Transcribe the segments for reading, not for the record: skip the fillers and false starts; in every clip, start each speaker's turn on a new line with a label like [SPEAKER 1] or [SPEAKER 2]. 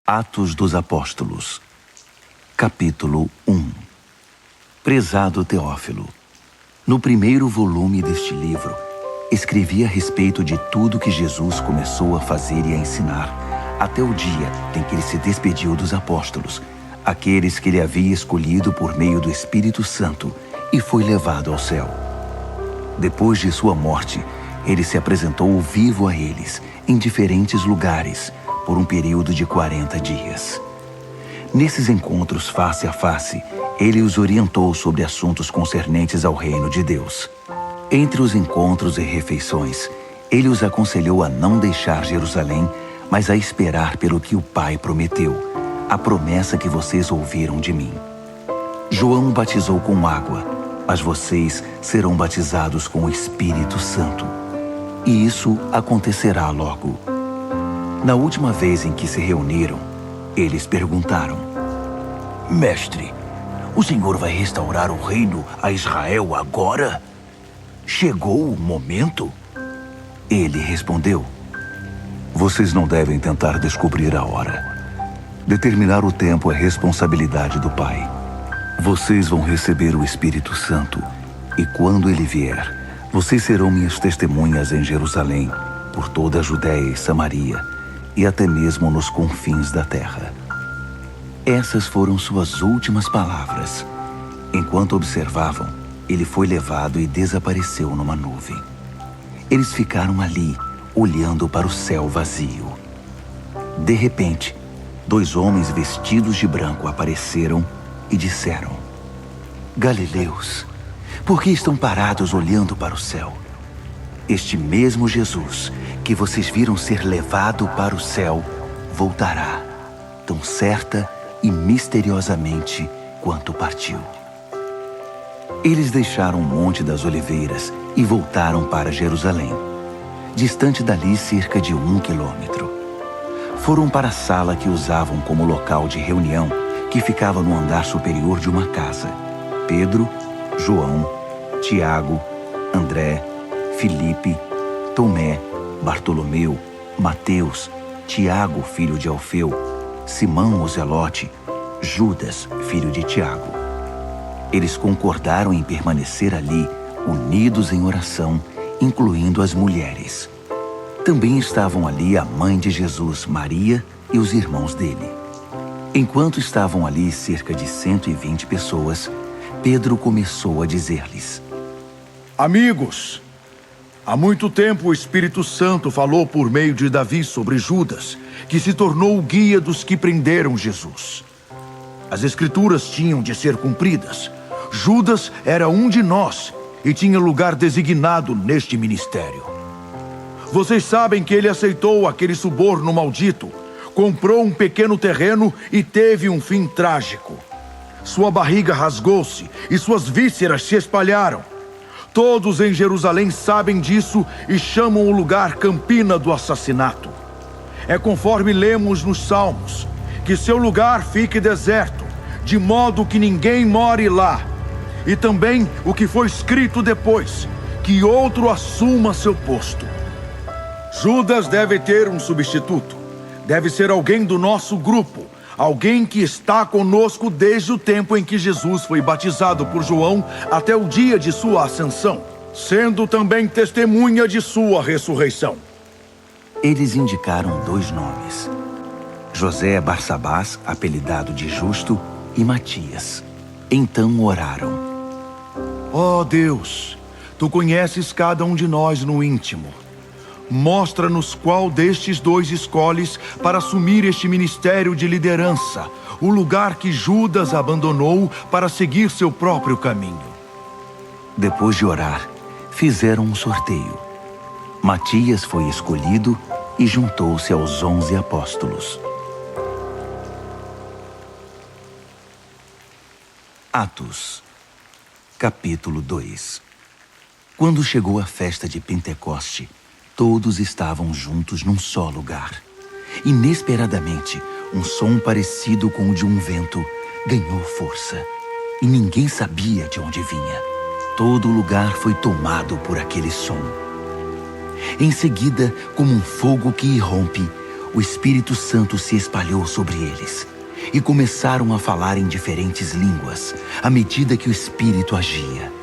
[SPEAKER 1] Atos dos Apóstolos, capítulo 1. Prezado Teófilo, no primeiro volume deste livro, escrevi a respeito de tudo que Jesus começou a fazer e a ensinar, até o dia em que ele se despediu dos apóstolos, aqueles que ele havia escolhido por meio do Espírito Santo, e foi levado ao céu. Depois de sua morte, ele se apresentou vivo a eles, em diferentes lugares, por um período de 40 dias. Nesses encontros face a face, ele os orientou sobre assuntos concernentes ao reino de Deus. Entre os encontros e refeições, ele os aconselhou a não deixar Jerusalém, mas a esperar pelo que o Pai prometeu, a promessa que vocês ouviram de mim. João batizou com água, mas vocês serão batizados com o Espírito Santo. E isso acontecerá logo. Na última vez em que se reuniram, eles perguntaram: Mestre, o Senhor vai restaurar o reino a Israel agora? Chegou o momento? Ele respondeu: Vocês não devem tentar descobrir a hora. Determinar o tempo é responsabilidade do Pai. Vocês vão receber o Espírito Santo, e quando ele vier, vocês serão minhas testemunhas em Jerusalém, por toda a Judéia e Samaria, e até mesmo nos confins da terra. Essas foram suas últimas palavras. Enquanto observavam, ele foi levado e desapareceu numa nuvem. Eles ficaram ali, olhando para o céu vazio. De repente, 2 homens vestidos de branco apareceram e disseram: Galileus, por que estão parados olhando para o céu? Este mesmo Jesus, que vocês viram ser levado para o céu, voltará, tão certa e misteriosamente quanto partiu. Eles deixaram o Monte das Oliveiras e voltaram para Jerusalém, distante dali cerca de 1 quilômetro. Foram para a sala que usavam como local de reunião, que ficava no andar superior de uma casa. Pedro, João, Tiago, André, Filipe, Tomé, Bartolomeu, Mateus, Tiago, filho de Alfeu, Simão o Zelote, Judas, filho de Tiago. Eles concordaram em permanecer ali, unidos em oração, incluindo as mulheres. Também estavam ali a mãe de Jesus, Maria, e os irmãos dele. Enquanto estavam ali cerca de 120 pessoas, Pedro começou a dizer-lhes:
[SPEAKER 2] Amigos, há muito tempo o Espírito Santo falou por meio de Davi sobre Judas, que se tornou o guia dos que prenderam Jesus. As Escrituras tinham de ser cumpridas. Judas era um de nós e tinha lugar designado neste ministério. Vocês sabem que ele aceitou aquele suborno maldito, comprou um pequeno terreno e teve um fim trágico. Sua barriga rasgou-se e suas vísceras se espalharam. Todos em Jerusalém sabem disso e chamam o lugar Campina do Assassinato. É conforme lemos nos Salmos, que seu lugar fique deserto, de modo que ninguém more lá. E também o que foi escrito depois, que outro assuma seu posto. Judas deve ter um substituto. Deve ser alguém do nosso grupo, alguém que está conosco desde o tempo em que Jesus foi batizado por João até o dia de sua ascensão, sendo também testemunha de sua ressurreição.
[SPEAKER 1] Eles indicaram 2 nomes: José Barsabás, apelidado de Justo, e Matias. Então oraram:
[SPEAKER 2] Ó Deus, Tu conheces cada um de nós no íntimo. Mostra-nos qual destes 2 escolhes para assumir este ministério de liderança, o lugar que Judas abandonou para seguir seu próprio caminho.
[SPEAKER 1] Depois de orar, fizeram um sorteio. Matias foi escolhido e juntou-se aos 11 apóstolos. Atos, capítulo 2. Quando chegou a festa de Pentecoste, todos estavam juntos num só lugar. Inesperadamente, um som parecido com o de um vento ganhou força, e ninguém sabia de onde vinha. Todo o lugar foi tomado por aquele som. Em seguida, como um fogo que irrompe, o Espírito Santo se espalhou sobre eles e começaram a falar em diferentes línguas à medida que o Espírito agia.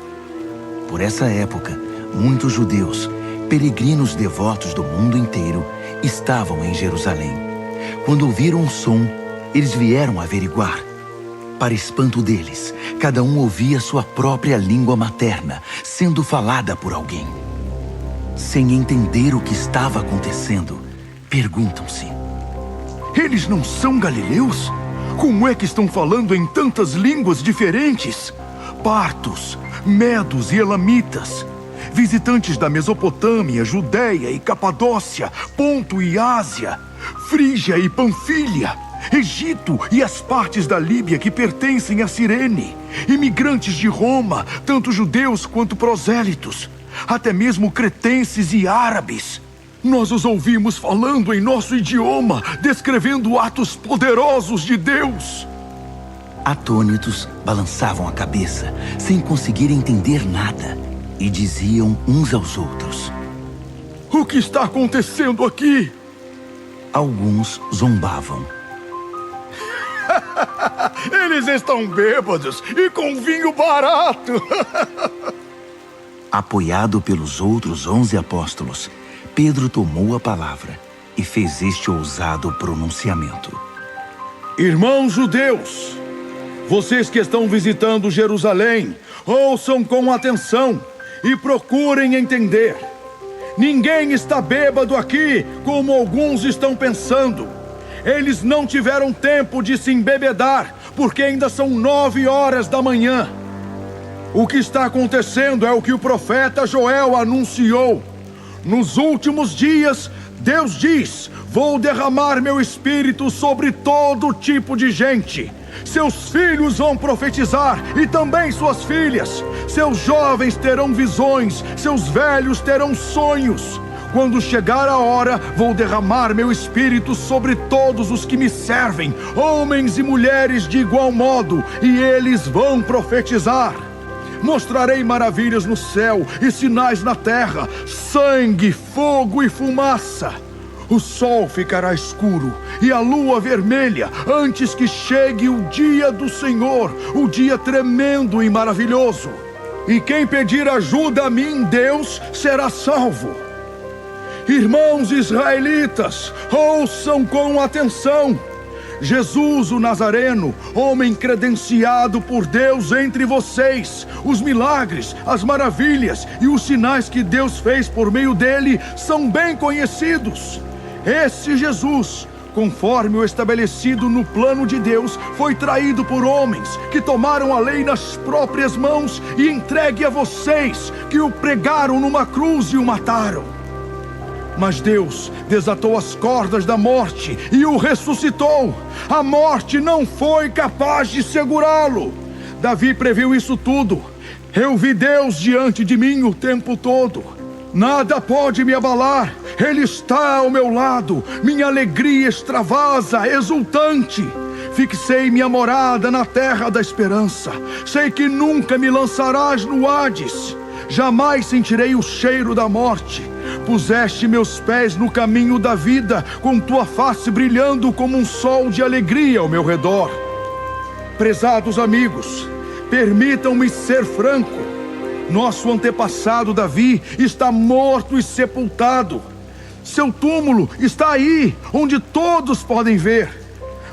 [SPEAKER 1] Por essa época, muitos judeus, peregrinos devotos do mundo inteiro, estavam em Jerusalém. Quando ouviram o som, eles vieram averiguar. Para espanto deles, cada um ouvia sua própria língua materna sendo falada por alguém. Sem entender o que estava acontecendo, perguntam-se:
[SPEAKER 2] Eles não são galileus? Como é que estão falando em tantas línguas diferentes? Partos, medos e elamitas, visitantes da Mesopotâmia, Judéia e Capadócia, Ponto e Ásia, Frígia e Panfilha, Egito e as partes da Líbia que pertencem a Cirene, imigrantes de Roma, tanto judeus quanto prosélitos, até mesmo cretenses e árabes. Nós os ouvimos falando em nosso idioma, descrevendo atos poderosos de Deus.
[SPEAKER 1] Atônitos, balançavam a cabeça, sem conseguir entender nada, e diziam uns aos outros:
[SPEAKER 2] O que está acontecendo aqui?
[SPEAKER 1] Alguns zombavam.
[SPEAKER 2] Eles estão bêbados e com vinho barato.
[SPEAKER 1] Apoiado pelos outros 11 apóstolos, Pedro tomou a palavra e fez este ousado pronunciamento:
[SPEAKER 2] Irmãos judeus, vocês que estão visitando Jerusalém, ouçam com atenção e procurem entender. Ninguém está bêbado aqui, como alguns estão pensando. Eles não tiveram tempo de se embebedar, porque ainda são 9 horas da manhã. O que está acontecendo é o que o profeta Joel anunciou. Nos últimos dias, Deus diz: vou derramar meu espírito sobre todo tipo de gente. Seus filhos vão profetizar e também suas filhas. Seus jovens terão visões, seus velhos terão sonhos. Quando chegar a hora, vou derramar meu espírito sobre todos os que me servem, homens e mulheres de igual modo, e eles vão profetizar. Mostrarei maravilhas no céu e sinais na terra, sangue, fogo e fumaça. O sol ficará escuro e a lua vermelha antes que chegue o dia do Senhor, o dia tremendo e maravilhoso. E quem pedir ajuda a mim, Deus, será salvo. Irmãos israelitas, ouçam com atenção. Jesus, o Nazareno, homem credenciado por Deus entre vocês, os milagres, as maravilhas e os sinais que Deus fez por meio dele são bem conhecidos. Esse Jesus, conforme o estabelecido no plano de Deus, foi traído por homens que tomaram a lei nas próprias mãos e entregue a vocês, que o pregaram numa cruz e o mataram. Mas Deus desatou as cordas da morte e o ressuscitou. A morte não foi capaz de segurá-lo. Davi previu isso tudo. Eu vi Deus diante de mim o tempo todo. Nada pode me abalar. Ele está ao meu lado. Minha alegria extravasa, exultante. Fixei minha morada na terra da esperança. Sei que nunca me lançarás no Hades. Jamais sentirei o cheiro da morte. Puseste meus pés no caminho da vida, com tua face brilhando como um sol de alegria ao meu redor. Prezados amigos, permitam-me ser franco. Nosso antepassado Davi está morto e sepultado. Seu túmulo está aí, onde todos podem ver.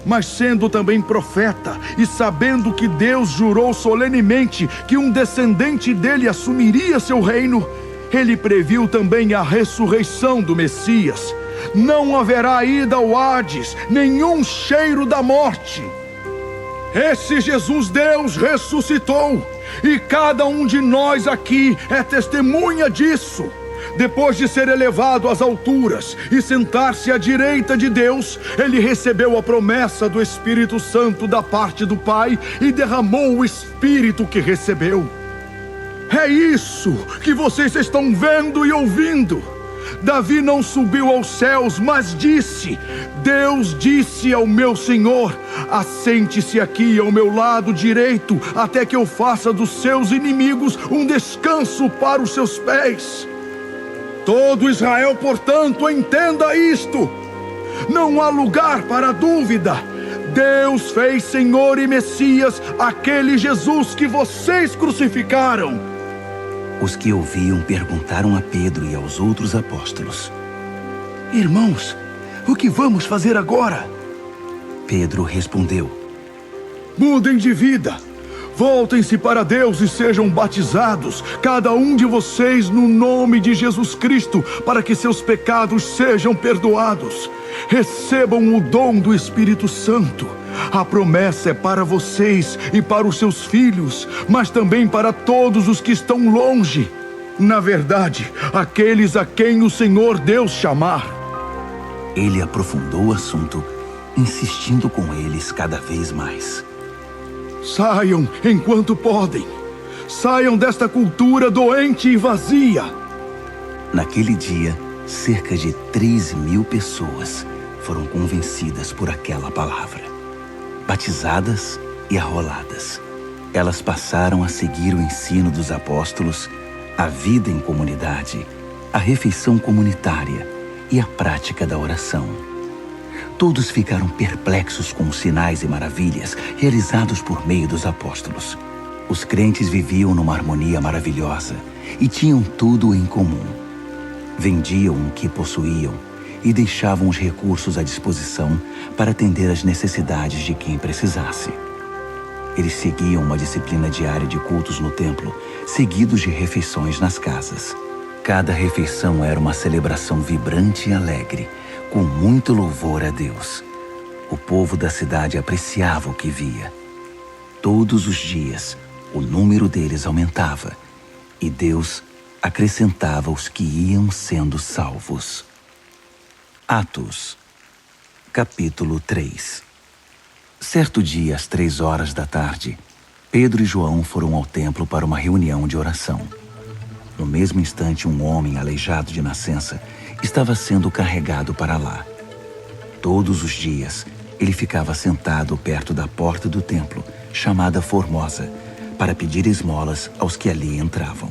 [SPEAKER 2] Mas sendo também profeta e sabendo que Deus jurou solenemente que um descendente dele assumiria seu reino, ele previu também a ressurreição do Messias. Não haverá ida ao Hades, nenhum cheiro da morte. Esse Jesus Deus ressuscitou, e cada um de nós aqui é testemunha disso. Depois de ser elevado às alturas e sentar-se à direita de Deus, ele recebeu a promessa do Espírito Santo da parte do Pai e derramou o Espírito que recebeu. É isso que vocês estão vendo e ouvindo. Davi não subiu aos céus, mas disse: Deus disse ao meu Senhor: assente-se aqui ao meu lado direito, até que eu faça dos seus inimigos um descanso para os seus pés. Todo Israel, portanto, entenda isto. não há lugar para dúvida. Deus fez Senhor e Messias aquele Jesus que vocês crucificaram.
[SPEAKER 1] Os que ouviam perguntaram a Pedro e aos outros apóstolos:
[SPEAKER 2] Irmãos, o que vamos fazer agora?
[SPEAKER 1] Pedro respondeu:
[SPEAKER 2] Mudem de vida. Voltem-se para Deus e sejam batizados, cada um de vocês, no nome de Jesus Cristo, para que seus pecados sejam perdoados. Recebam o dom do Espírito Santo. A promessa é para vocês e para os seus filhos, mas também para todos os que estão longe. Na verdade, aqueles a quem o Senhor Deus chamar.
[SPEAKER 1] Ele aprofundou o assunto, insistindo com eles cada vez mais.
[SPEAKER 2] Saiam enquanto podem. Saiam desta cultura doente e vazia.
[SPEAKER 1] Naquele dia, cerca de 3.000 pessoas foram convencidas por aquela palavra. Batizadas e arroladas, elas passaram a seguir o ensino dos apóstolos, a vida em comunidade, a refeição comunitária e a prática da oração. Todos ficaram perplexos com os sinais e maravilhas realizados por meio dos apóstolos. Os crentes viviam numa harmonia maravilhosa e tinham tudo em comum. Vendiam o que possuíam e deixavam os recursos à disposição para atender às necessidades de quem precisasse. Eles seguiam uma disciplina diária de cultos no templo, seguidos de refeições nas casas. Cada refeição era uma celebração vibrante e alegre, com muito louvor a Deus. O povo da cidade apreciava o que via. Todos os dias, o número deles aumentava, e Deus acrescentava os que iam sendo salvos. Atos, capítulo 3. Certo dia, às 3 da tarde, Pedro e João foram ao templo para uma reunião de oração. No mesmo instante, um homem aleijado de nascença estava sendo carregado para lá. Todos os dias, ele ficava sentado perto da porta do templo, chamada Formosa, para pedir esmolas aos que ali entravam.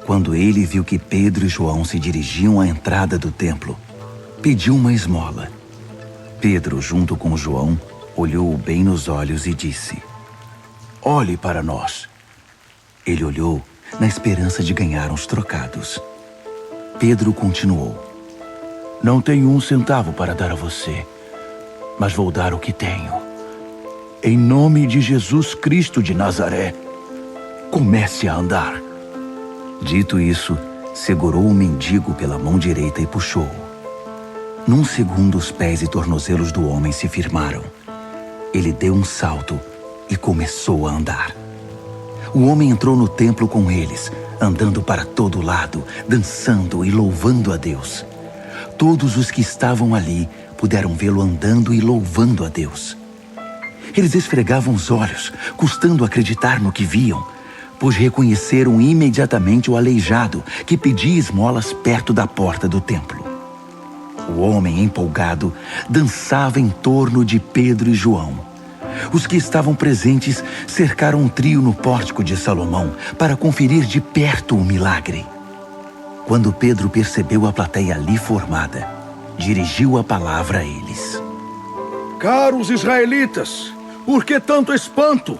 [SPEAKER 1] Quando ele viu que Pedro e João se dirigiam à entrada do templo, pediu uma esmola. Pedro, junto com João, olhou-o bem nos olhos e disse: Olhe para nós. Ele olhou na esperança de ganhar uns trocados. Pedro continuou: Não tenho um centavo para dar a você, mas vou dar o que tenho. Em nome de Jesus Cristo de Nazaré, comece a andar. Dito isso, segurou o mendigo pela mão direita e puxou-o. Num segundo, os pés e tornozelos do homem se firmaram. Ele deu um salto e começou a andar. O homem entrou no templo com eles, andando para todo lado, dançando e louvando a Deus. Todos os que estavam ali puderam vê-lo andando e louvando a Deus. Eles esfregavam os olhos, custando acreditar no que viam, pois reconheceram imediatamente o aleijado que pedia esmolas perto da porta do templo. O homem, empolgado, dançava em torno de Pedro e João. Os que estavam presentes cercaram um trio no pórtico de Salomão para conferir de perto o milagre. Quando Pedro percebeu a plateia ali formada, dirigiu a palavra a eles.
[SPEAKER 2] Caros israelitas, por que tanto espanto?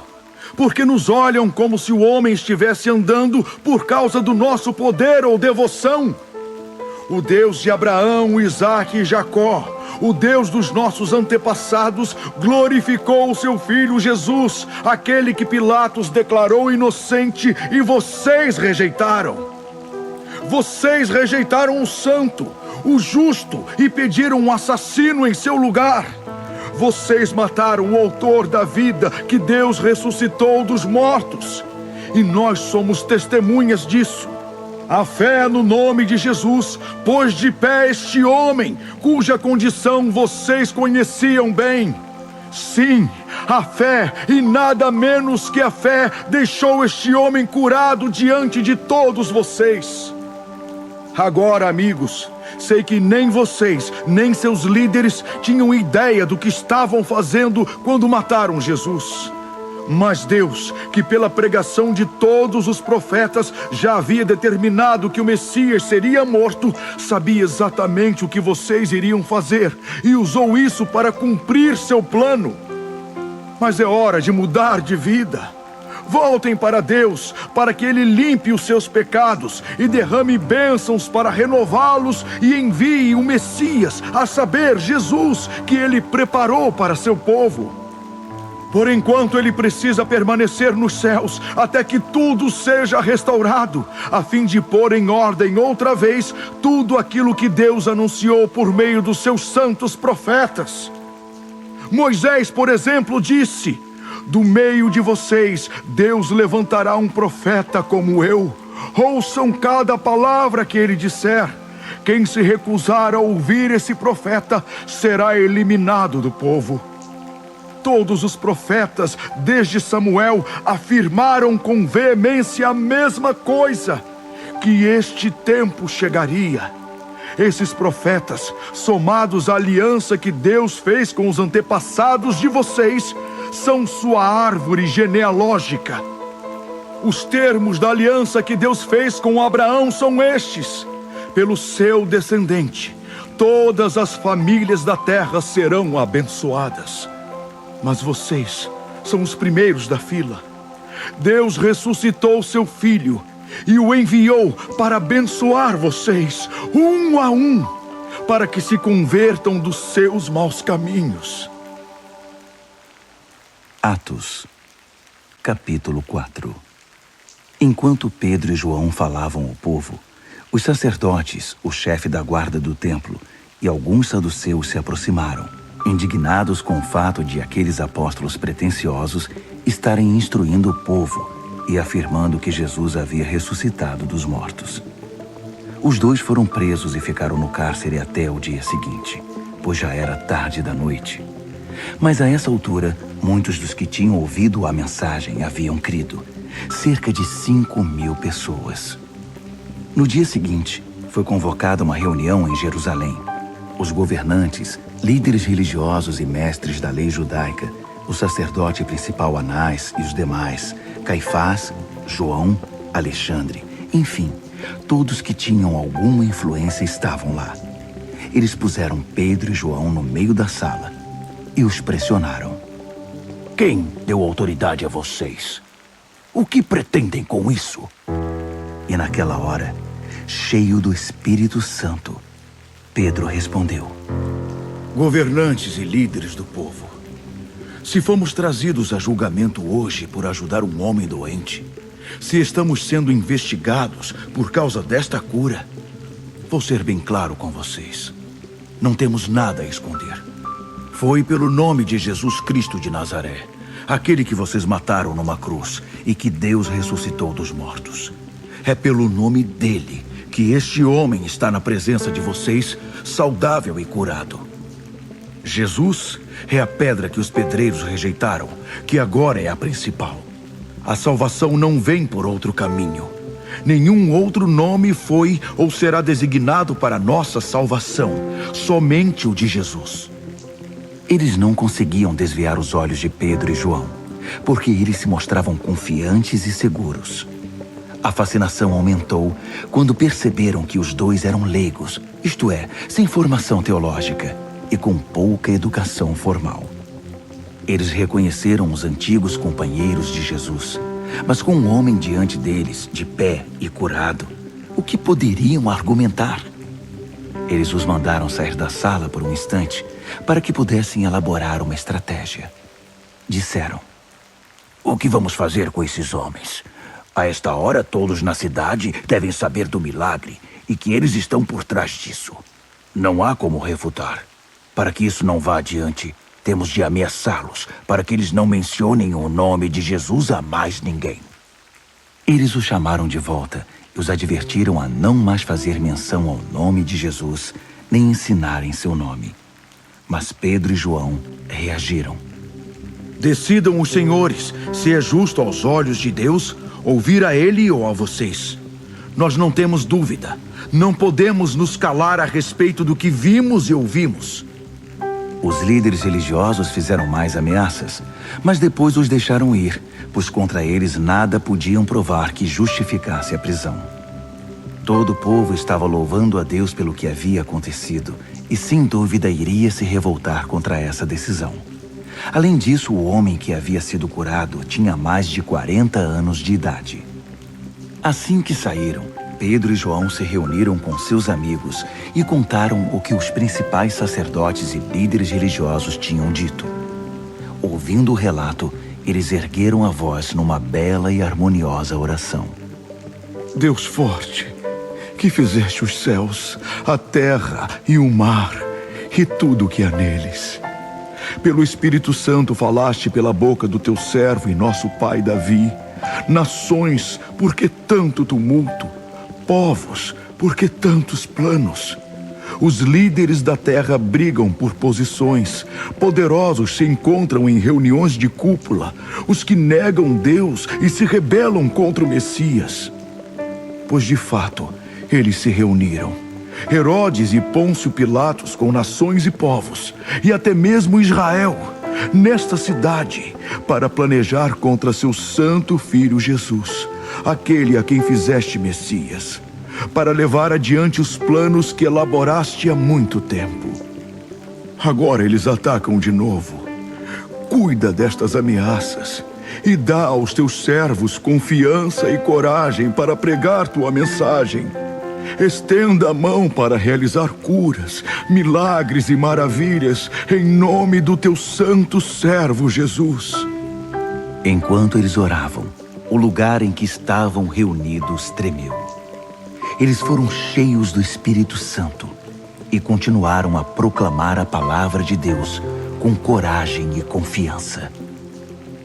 [SPEAKER 2] Porque nos olham como se o homem estivesse andando por causa do nosso poder ou devoção. O Deus de Abraão, Isaque e Jacó, o Deus dos nossos antepassados, glorificou o seu filho Jesus, aquele que Pilatos declarou inocente e vocês rejeitaram. Vocês rejeitaram o santo, o justo e pediram um assassino em seu lugar. Vocês mataram o autor da vida que Deus ressuscitou dos mortos. E nós somos testemunhas disso. A fé no nome de Jesus pôs de pé este homem, cuja condição vocês conheciam bem. Sim, a fé, e nada menos que a fé, deixou este homem curado diante de todos vocês. Agora, amigos, sei que nem vocês, nem seus líderes tinham ideia do que estavam fazendo quando mataram Jesus. Mas Deus, que pela pregação de todos os profetas já havia determinado que o Messias seria morto, sabia exatamente o que vocês iriam fazer e usou isso para cumprir seu plano. Mas é hora de mudar de vida. Voltem para Deus, para que Ele limpe os seus pecados e derrame bênçãos para renová-los e envie o Messias, a saber, Jesus, que Ele preparou para seu povo. Por enquanto, ele precisa permanecer nos céus, até que tudo seja restaurado, a fim de pôr em ordem outra vez tudo aquilo que Deus anunciou por meio dos seus santos profetas. Moisés, por exemplo, disse: do meio de vocês, Deus levantará um profeta como eu. Ouçam cada palavra que ele disser. Quem se recusar a ouvir esse profeta será eliminado do povo. Todos os profetas, desde Samuel, afirmaram com veemência a mesma coisa, que este tempo chegaria. Esses profetas, somados à aliança que Deus fez com os antepassados de vocês, são sua árvore genealógica. Os termos da aliança que Deus fez com Abraão são estes: pelo seu descendente, todas as famílias da terra serão abençoadas. Mas vocês são os primeiros da fila. Deus ressuscitou seu filho e o enviou para abençoar vocês, um a um, para que se convertam dos seus maus caminhos.
[SPEAKER 1] Atos, capítulo 4. Enquanto Pedro e João falavam ao povo, os sacerdotes, o chefe da guarda do templo e alguns saduceus se aproximaram, indignados com o fato de aqueles apóstolos pretensiosos estarem instruindo o povo e afirmando que Jesus havia ressuscitado dos mortos. Os dois foram presos e ficaram no cárcere até o dia seguinte, pois já era tarde da noite. Mas a essa altura, muitos dos que tinham ouvido a mensagem haviam crido, cerca de 5.000 pessoas. No dia seguinte, foi convocada uma reunião em Jerusalém. Os governantes, líderes religiosos e mestres da lei judaica, o sacerdote principal Anás e os demais, Caifás, João, Alexandre, enfim, todos que tinham alguma influência estavam lá. Eles puseram Pedro e João no meio da sala e os pressionaram. Quem deu autoridade a vocês? O que pretendem com isso? E naquela hora, cheio do Espírito Santo, Pedro respondeu:
[SPEAKER 2] governantes e líderes do povo, se fomos trazidos a julgamento hoje por ajudar um homem doente, se estamos sendo investigados por causa desta cura, vou ser bem claro com vocês. Não temos nada a esconder. Foi pelo nome de Jesus Cristo de Nazaré, aquele que vocês mataram numa cruz e que Deus ressuscitou dos mortos. É pelo nome dele que este homem está na presença de vocês, saudável e curado. Jesus é a pedra que os pedreiros rejeitaram, que agora é a principal. A salvação não vem por outro caminho. Nenhum outro nome foi ou será designado para nossa salvação, somente o de Jesus.
[SPEAKER 1] Eles não conseguiam desviar os olhos de Pedro e João, porque eles se mostravam confiantes e seguros. A fascinação aumentou quando perceberam que os dois eram leigos, isto é, sem formação teológica e com pouca educação formal. Eles reconheceram os antigos companheiros de Jesus, mas com um homem diante deles, de pé e curado, o que poderiam argumentar? Eles os mandaram sair da sala por um instante para que pudessem elaborar uma estratégia. Disseram: o que vamos fazer com esses homens? A esta hora, todos na cidade devem saber do milagre e que eles estão por trás disso. Não há como refutar. Para que isso não vá adiante, temos de ameaçá-los para que eles não mencionem o nome de Jesus a mais ninguém. Eles os chamaram de volta e os advertiram a não mais fazer menção ao nome de Jesus, nem ensinarem seu nome. Mas Pedro e João reagiram.
[SPEAKER 2] Decidam os senhores se é justo aos olhos de Deus ouvir a ele ou a vocês. Nós não temos dúvida. Não podemos nos calar a respeito do que vimos e ouvimos.
[SPEAKER 1] Os líderes religiosos fizeram mais ameaças, mas depois os deixaram ir, pois contra eles nada podiam provar que justificasse a prisão. Todo o povo estava louvando a Deus pelo que havia acontecido e, sem dúvida, iria se revoltar contra essa decisão. Além disso, o homem que havia sido curado tinha mais de 40 anos de idade. Assim que saíram, Pedro e João se reuniram com seus amigos e contaram o que os principais sacerdotes e líderes religiosos tinham dito. Ouvindo o relato, eles ergueram a voz numa bela e harmoniosa oração.
[SPEAKER 2] Deus forte, que fizeste os céus, a terra e o mar e tudo o que há neles. Pelo Espírito Santo falaste pela boca do teu servo e nosso pai Davi. Nações, por que tanto tumulto? Povos, por que tantos planos? Os líderes da terra brigam por posições. Poderosos se encontram em reuniões de cúpula. Os que negam Deus e se rebelam contra o Messias. Pois de fato, eles se reuniram. Herodes e Pôncio Pilatos com nações e povos, e até mesmo Israel, nesta cidade, para planejar contra seu santo filho Jesus, aquele a quem fizeste Messias, para levar adiante os planos que elaboraste há muito tempo. Agora eles atacam de novo. Cuida destas ameaças e dá aos teus servos confiança e coragem para pregar tua mensagem. Estenda a mão para realizar curas, milagres e maravilhas em nome do teu santo servo Jesus.
[SPEAKER 1] Enquanto eles oravam, o lugar em que estavam reunidos tremeu. Eles foram cheios do Espírito Santo e continuaram a proclamar a palavra de Deus com coragem e confiança.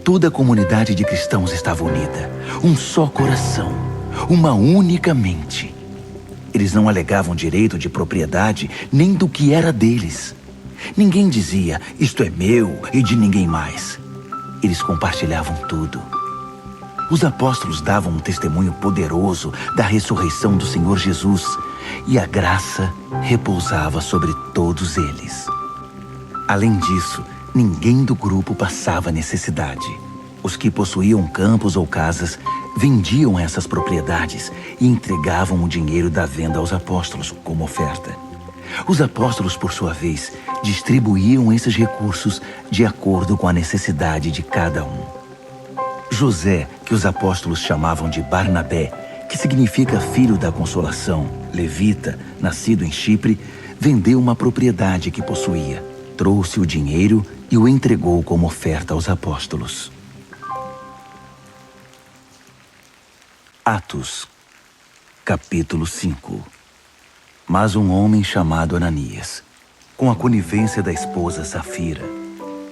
[SPEAKER 1] Toda a comunidade de cristãos estava unida, um só coração, uma única mente. Eles não alegavam direito de propriedade nem do que era deles. Ninguém dizia, isto é meu e de ninguém mais. Eles compartilhavam tudo. Os apóstolos davam um testemunho poderoso da ressurreição do Senhor Jesus e a graça repousava sobre todos eles. Além disso, ninguém do grupo passava necessidade. Os que possuíam campos ou casas vendiam essas propriedades e entregavam o dinheiro da venda aos apóstolos como oferta. Os apóstolos, por sua vez, distribuíam esses recursos de acordo com a necessidade de cada um. José, que os apóstolos chamavam de Barnabé, que significa filho da consolação, levita, nascido em Chipre, vendeu uma propriedade que possuía, trouxe o dinheiro e o entregou como oferta aos apóstolos. Atos, capítulo 5. Mas um homem chamado Ananias, com a conivência da esposa Safira,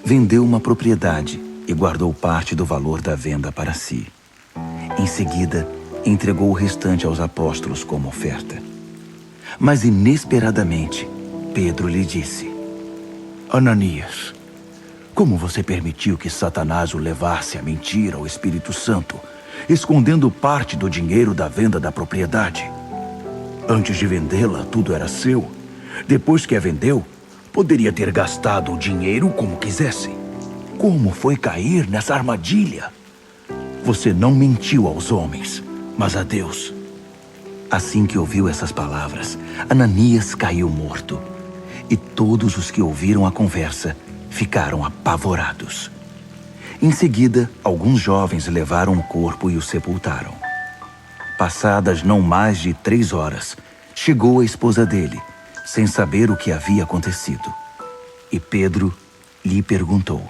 [SPEAKER 1] vendeu uma propriedade e guardou parte do valor da venda para si. Em seguida, entregou o restante aos apóstolos como oferta. Mas inesperadamente, Pedro lhe disse: Ananias, como você permitiu que Satanás o levasse a mentir ao Espírito Santo, escondendo parte do dinheiro da venda da propriedade? Antes de vendê-la, tudo era seu. Depois que a vendeu, poderia ter gastado o dinheiro como quisesse. Como foi cair nessa armadilha? Você não mentiu aos homens, mas a Deus. Assim que ouviu essas palavras, Ananias caiu morto. E todos os que ouviram a conversa ficaram apavorados. Em seguida, alguns jovens levaram o corpo e o sepultaram. Passadas não mais de 3 horas, chegou a esposa dele, sem saber o que havia acontecido. E Pedro lhe perguntou: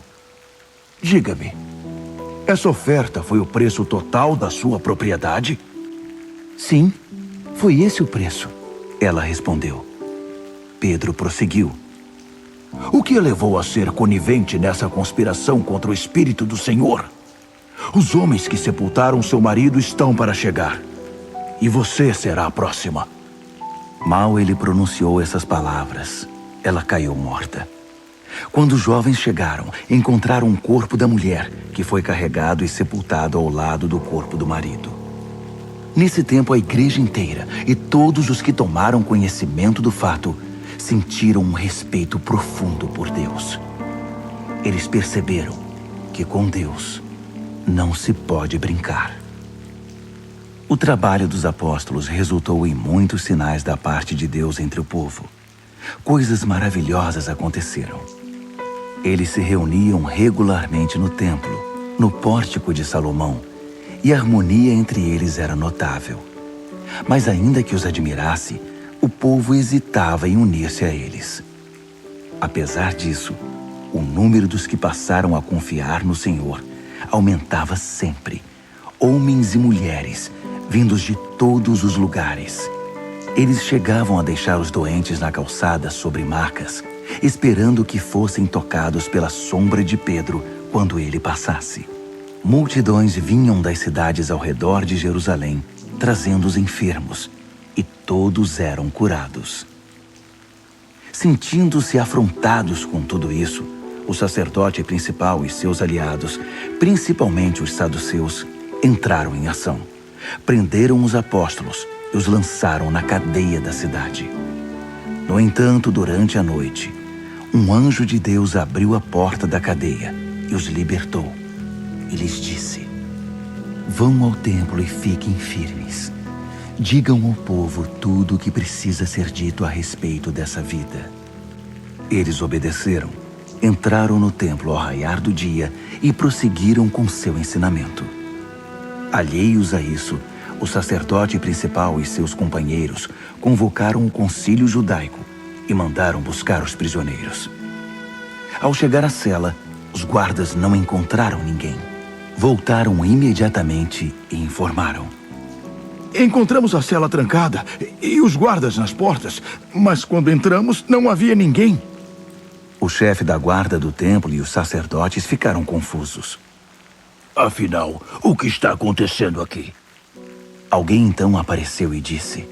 [SPEAKER 1] Diga-me, essa oferta foi o preço total da sua propriedade? Sim, foi esse o preço, ela respondeu. Pedro prosseguiu: O que a levou a ser conivente nessa conspiração contra o Espírito do Senhor? Os homens que sepultaram seu marido estão para chegar, e você será a próxima. Mal ele pronunciou essas palavras, ela caiu morta. Quando os jovens chegaram, encontraram o corpo da mulher, que foi carregado e sepultado ao lado do corpo do marido. Nesse tempo, a igreja inteira e todos os que tomaram conhecimento do fato sentiram um respeito profundo por Deus. Eles perceberam que com Deus não se pode brincar. O trabalho dos apóstolos resultou em muitos sinais da parte de Deus entre o povo. Coisas maravilhosas aconteceram. Eles se reuniam regularmente no templo, no pórtico de Salomão, e a harmonia entre eles era notável. Mas ainda que os admirasse, o povo hesitava em unir-se a eles. Apesar disso, o número dos que passaram a confiar no Senhor aumentava sempre. Homens e mulheres, vindos de todos os lugares. Eles chegavam a deixar os doentes na calçada sobre macas, esperando que fossem tocados pela sombra de Pedro quando ele passasse. Multidões vinham das cidades ao redor de Jerusalém, trazendo os enfermos, e todos eram curados. Sentindo-se afrontados com tudo isso, o sacerdote principal e seus aliados, principalmente os saduceus, entraram em ação. Prenderam os apóstolos e os lançaram na cadeia da cidade. No entanto, durante a noite, um anjo de Deus abriu a porta da cadeia e os libertou. E lhes disse: vão ao templo e fiquem firmes. Digam ao povo tudo o que precisa ser dito a respeito dessa vida. Eles obedeceram, entraram no templo ao raiar do dia e prosseguiram com seu ensinamento. Alheios a isso, o sacerdote principal e seus companheiros convocaram o concílio judaico e mandaram buscar os prisioneiros. Ao chegar à cela, os guardas não encontraram ninguém. Voltaram imediatamente e informaram:
[SPEAKER 2] encontramos a cela trancada e os guardas nas portas, mas quando entramos não havia ninguém.
[SPEAKER 1] O chefe da guarda do templo e os sacerdotes ficaram confusos.
[SPEAKER 2] Afinal, o que está acontecendo aqui?
[SPEAKER 1] Alguém então apareceu e disse: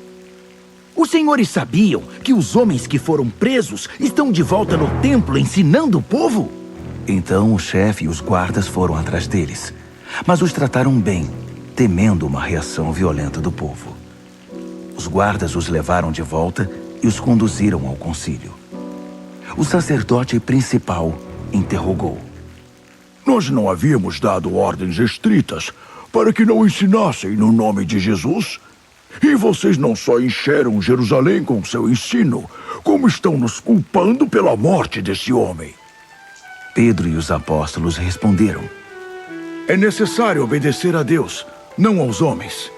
[SPEAKER 3] os senhores sabiam que os homens que foram presos estão de volta no templo ensinando o povo?
[SPEAKER 1] Então o chefe e os guardas foram atrás deles, mas os trataram bem, temendo uma reação violenta do povo. Os guardas os levaram de volta e os conduziram ao concílio. O sacerdote principal interrogou:
[SPEAKER 2] nós não havíamos dado ordens estritas para que não ensinassem no nome de Jesus? E vocês não só encheram Jerusalém com seu ensino, como estão nos culpando pela morte desse homem.
[SPEAKER 1] Pedro e os apóstolos responderam:
[SPEAKER 2] é necessário obedecer a Deus, não aos homens.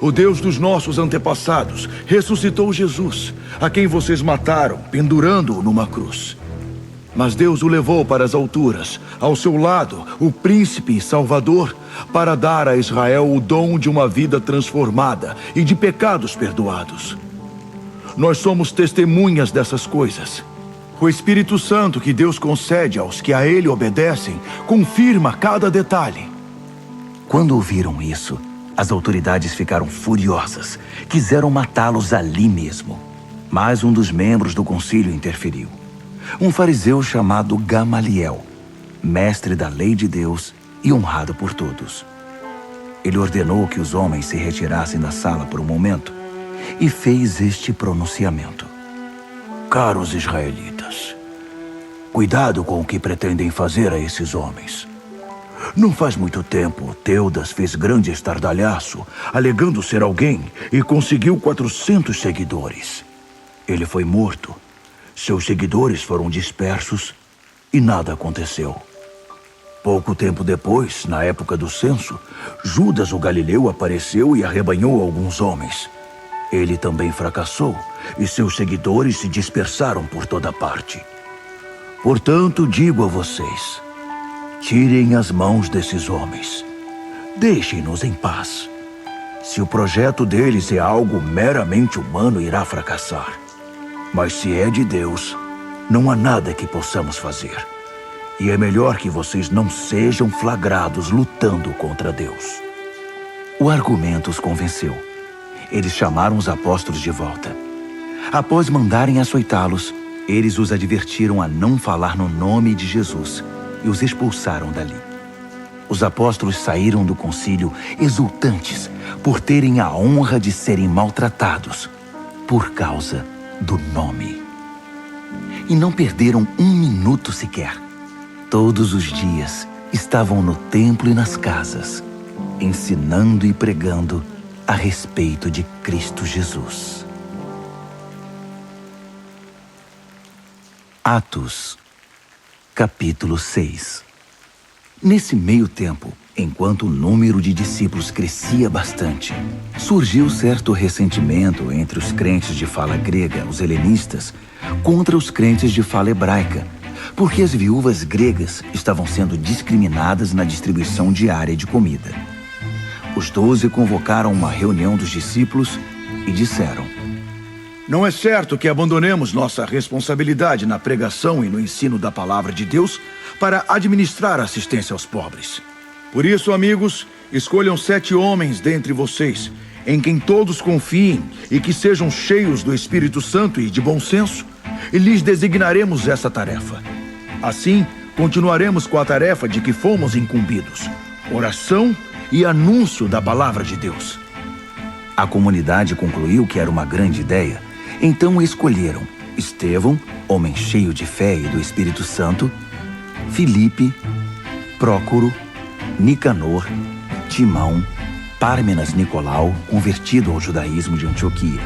[SPEAKER 2] O Deus dos nossos antepassados ressuscitou Jesus, a quem vocês mataram, pendurando-o numa cruz. Mas Deus o levou para as alturas, ao seu lado, o príncipe e salvador, para dar a Israel o dom de uma vida transformada e de pecados perdoados. Nós somos testemunhas dessas coisas. O Espírito Santo que Deus concede aos que a Ele obedecem confirma cada detalhe.
[SPEAKER 1] Quando ouviram isso, as autoridades ficaram furiosas. Quiseram matá-los ali mesmo. Mas um dos membros do concílio interferiu. Um fariseu chamado Gamaliel, mestre da lei de Deus e honrado por todos. Ele ordenou que os homens se retirassem da sala por um momento e fez este pronunciamento: caros israelitas, cuidado com o que pretendem fazer a esses homens. Não faz muito tempo, Teudas fez grande estardalhaço, alegando ser alguém, e conseguiu 400 seguidores. Ele foi morto. Seus seguidores foram dispersos e nada aconteceu. Pouco tempo depois, na época do censo, Judas o Galileu apareceu e arrebanhou alguns homens. Ele também fracassou e seus seguidores se dispersaram por toda parte. Portanto, digo a vocês: tirem as mãos desses homens. Deixem-nos em paz. Se o projeto deles é algo meramente humano, irá fracassar. Mas se é de Deus, não há nada que possamos fazer. E é melhor que vocês não sejam flagrados lutando contra Deus. O argumento os convenceu. Eles chamaram os apóstolos de volta. Após mandarem açoitá-los, eles os advertiram a não falar no nome de Jesus e os expulsaram dali. Os apóstolos saíram do concílio exultantes por terem a honra de serem maltratados por causa do nome. e não perderam um minuto sequer. Todos os dias estavam no templo e nas casas, ensinando e pregando a respeito de Cristo Jesus. Atos, capítulo 6. Nesse meio tempo, enquanto o número de discípulos crescia bastante, surgiu certo ressentimento entre os crentes de fala grega, os helenistas, contra os crentes de fala hebraica, porque as viúvas gregas estavam sendo discriminadas na distribuição diária de comida. Os 12 convocaram uma reunião dos discípulos e disseram:
[SPEAKER 2] Não é certo que abandonemos nossa responsabilidade na pregação e no ensino da palavra de Deus para administrar a assistência aos pobres. Por isso, amigos, escolham 7 homens dentre vocês, em quem todos confiem e que sejam cheios do Espírito Santo e de bom senso, e lhes designaremos essa tarefa. Assim, continuaremos com a tarefa de que fomos incumbidos: oração e anúncio da palavra de Deus.
[SPEAKER 1] A comunidade concluiu que era uma grande ideia, então escolheram Estevão, homem cheio de fé e do Espírito Santo, Filipe, Prócoro, Nicanor, Timão, Pármenas Nicolau, convertido ao judaísmo de Antioquia.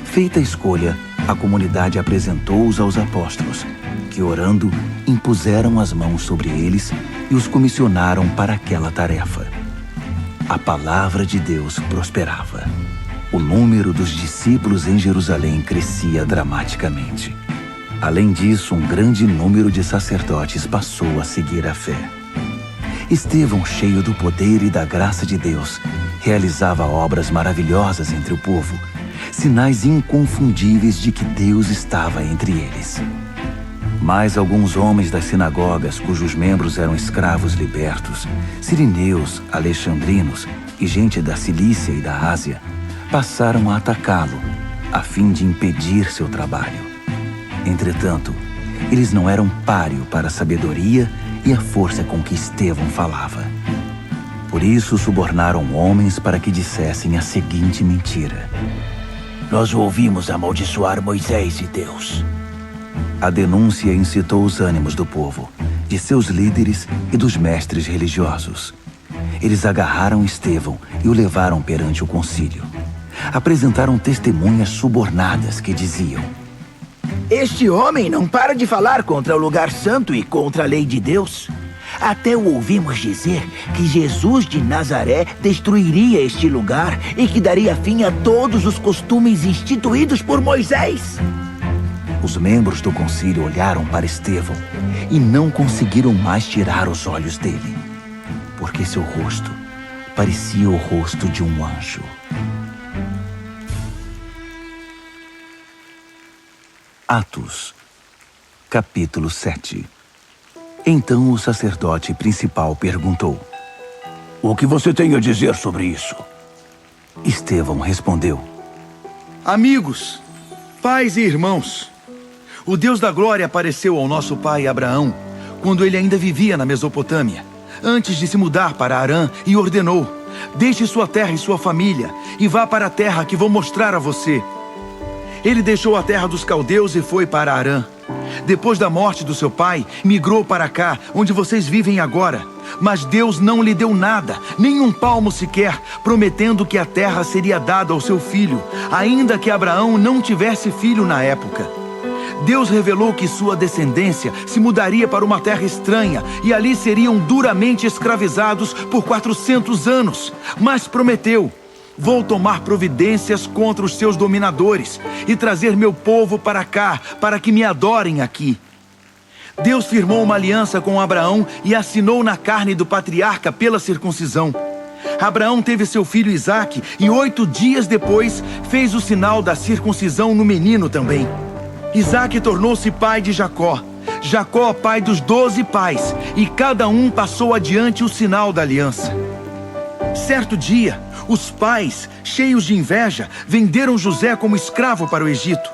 [SPEAKER 1] Feita a escolha, a comunidade apresentou-os aos apóstolos, que, orando, impuseram as mãos sobre eles e os comissionaram para aquela tarefa. A palavra de Deus prosperava. O número dos discípulos em Jerusalém crescia dramaticamente. Além disso, um grande número de sacerdotes passou a seguir a fé. Estevão, cheio do poder e da graça de Deus, realizava obras maravilhosas entre o povo, sinais inconfundíveis de que Deus estava entre eles. Mas alguns homens das sinagogas, cujos membros eram escravos libertos, sirineus, alexandrinos e gente da Cilícia e da Ásia, passaram a atacá-lo, a fim de impedir seu trabalho. Entretanto, eles não eram páreo para a sabedoria e a força com que Estevão falava. Por isso subornaram homens para que dissessem a seguinte mentira:
[SPEAKER 3] Nós o ouvimos amaldiçoar Moisés e Deus.
[SPEAKER 1] A denúncia incitou os ânimos do povo, de seus líderes e dos mestres religiosos. Eles agarraram Estevão e o levaram perante o concílio. Apresentaram testemunhas subornadas que diziam:
[SPEAKER 3] Este homem não para de falar contra o lugar santo e contra a lei de Deus. Até o ouvimos dizer que Jesus de Nazaré destruiria este lugar e que daria fim a todos os costumes instituídos por Moisés.
[SPEAKER 1] Os membros do concílio olharam para Estevão e não conseguiram mais tirar os olhos dele, porque seu rosto parecia o rosto de um anjo. Atos, capítulo 7. Então o sacerdote principal perguntou:
[SPEAKER 3] O que você tem a dizer sobre isso?
[SPEAKER 1] Estevão respondeu:
[SPEAKER 2] Amigos, pais e irmãos, o Deus da glória apareceu ao nosso pai Abraão quando ele ainda vivia na Mesopotâmia, antes de se mudar para Harã, e ordenou: Deixe sua terra e sua família e vá para a terra que vou mostrar a você. Ele deixou a terra dos caldeus e foi para Harã. Depois da morte do seu pai, migrou para cá, onde vocês vivem agora. Mas Deus não lhe deu nada, nem um palmo sequer, prometendo que a terra seria dada ao seu filho, ainda que Abraão não tivesse filho na época. Deus revelou que sua descendência se mudaria para uma terra estranha e ali seriam duramente escravizados por 400 anos. Mas prometeu: Vou tomar providências contra os seus dominadores e trazer meu povo para cá, para que me adorem aqui. Deus firmou uma aliança com Abraão e assinou na carne do patriarca pela circuncisão. Abraão teve seu filho Isaque e 8 dias depois fez o sinal da circuncisão no menino também. Isaque tornou-se pai de Jacó. Jacó, pai dos 12 pais, e cada um passou adiante o sinal da aliança. Certo dia, os pais, cheios de inveja, venderam José como escravo para o Egito.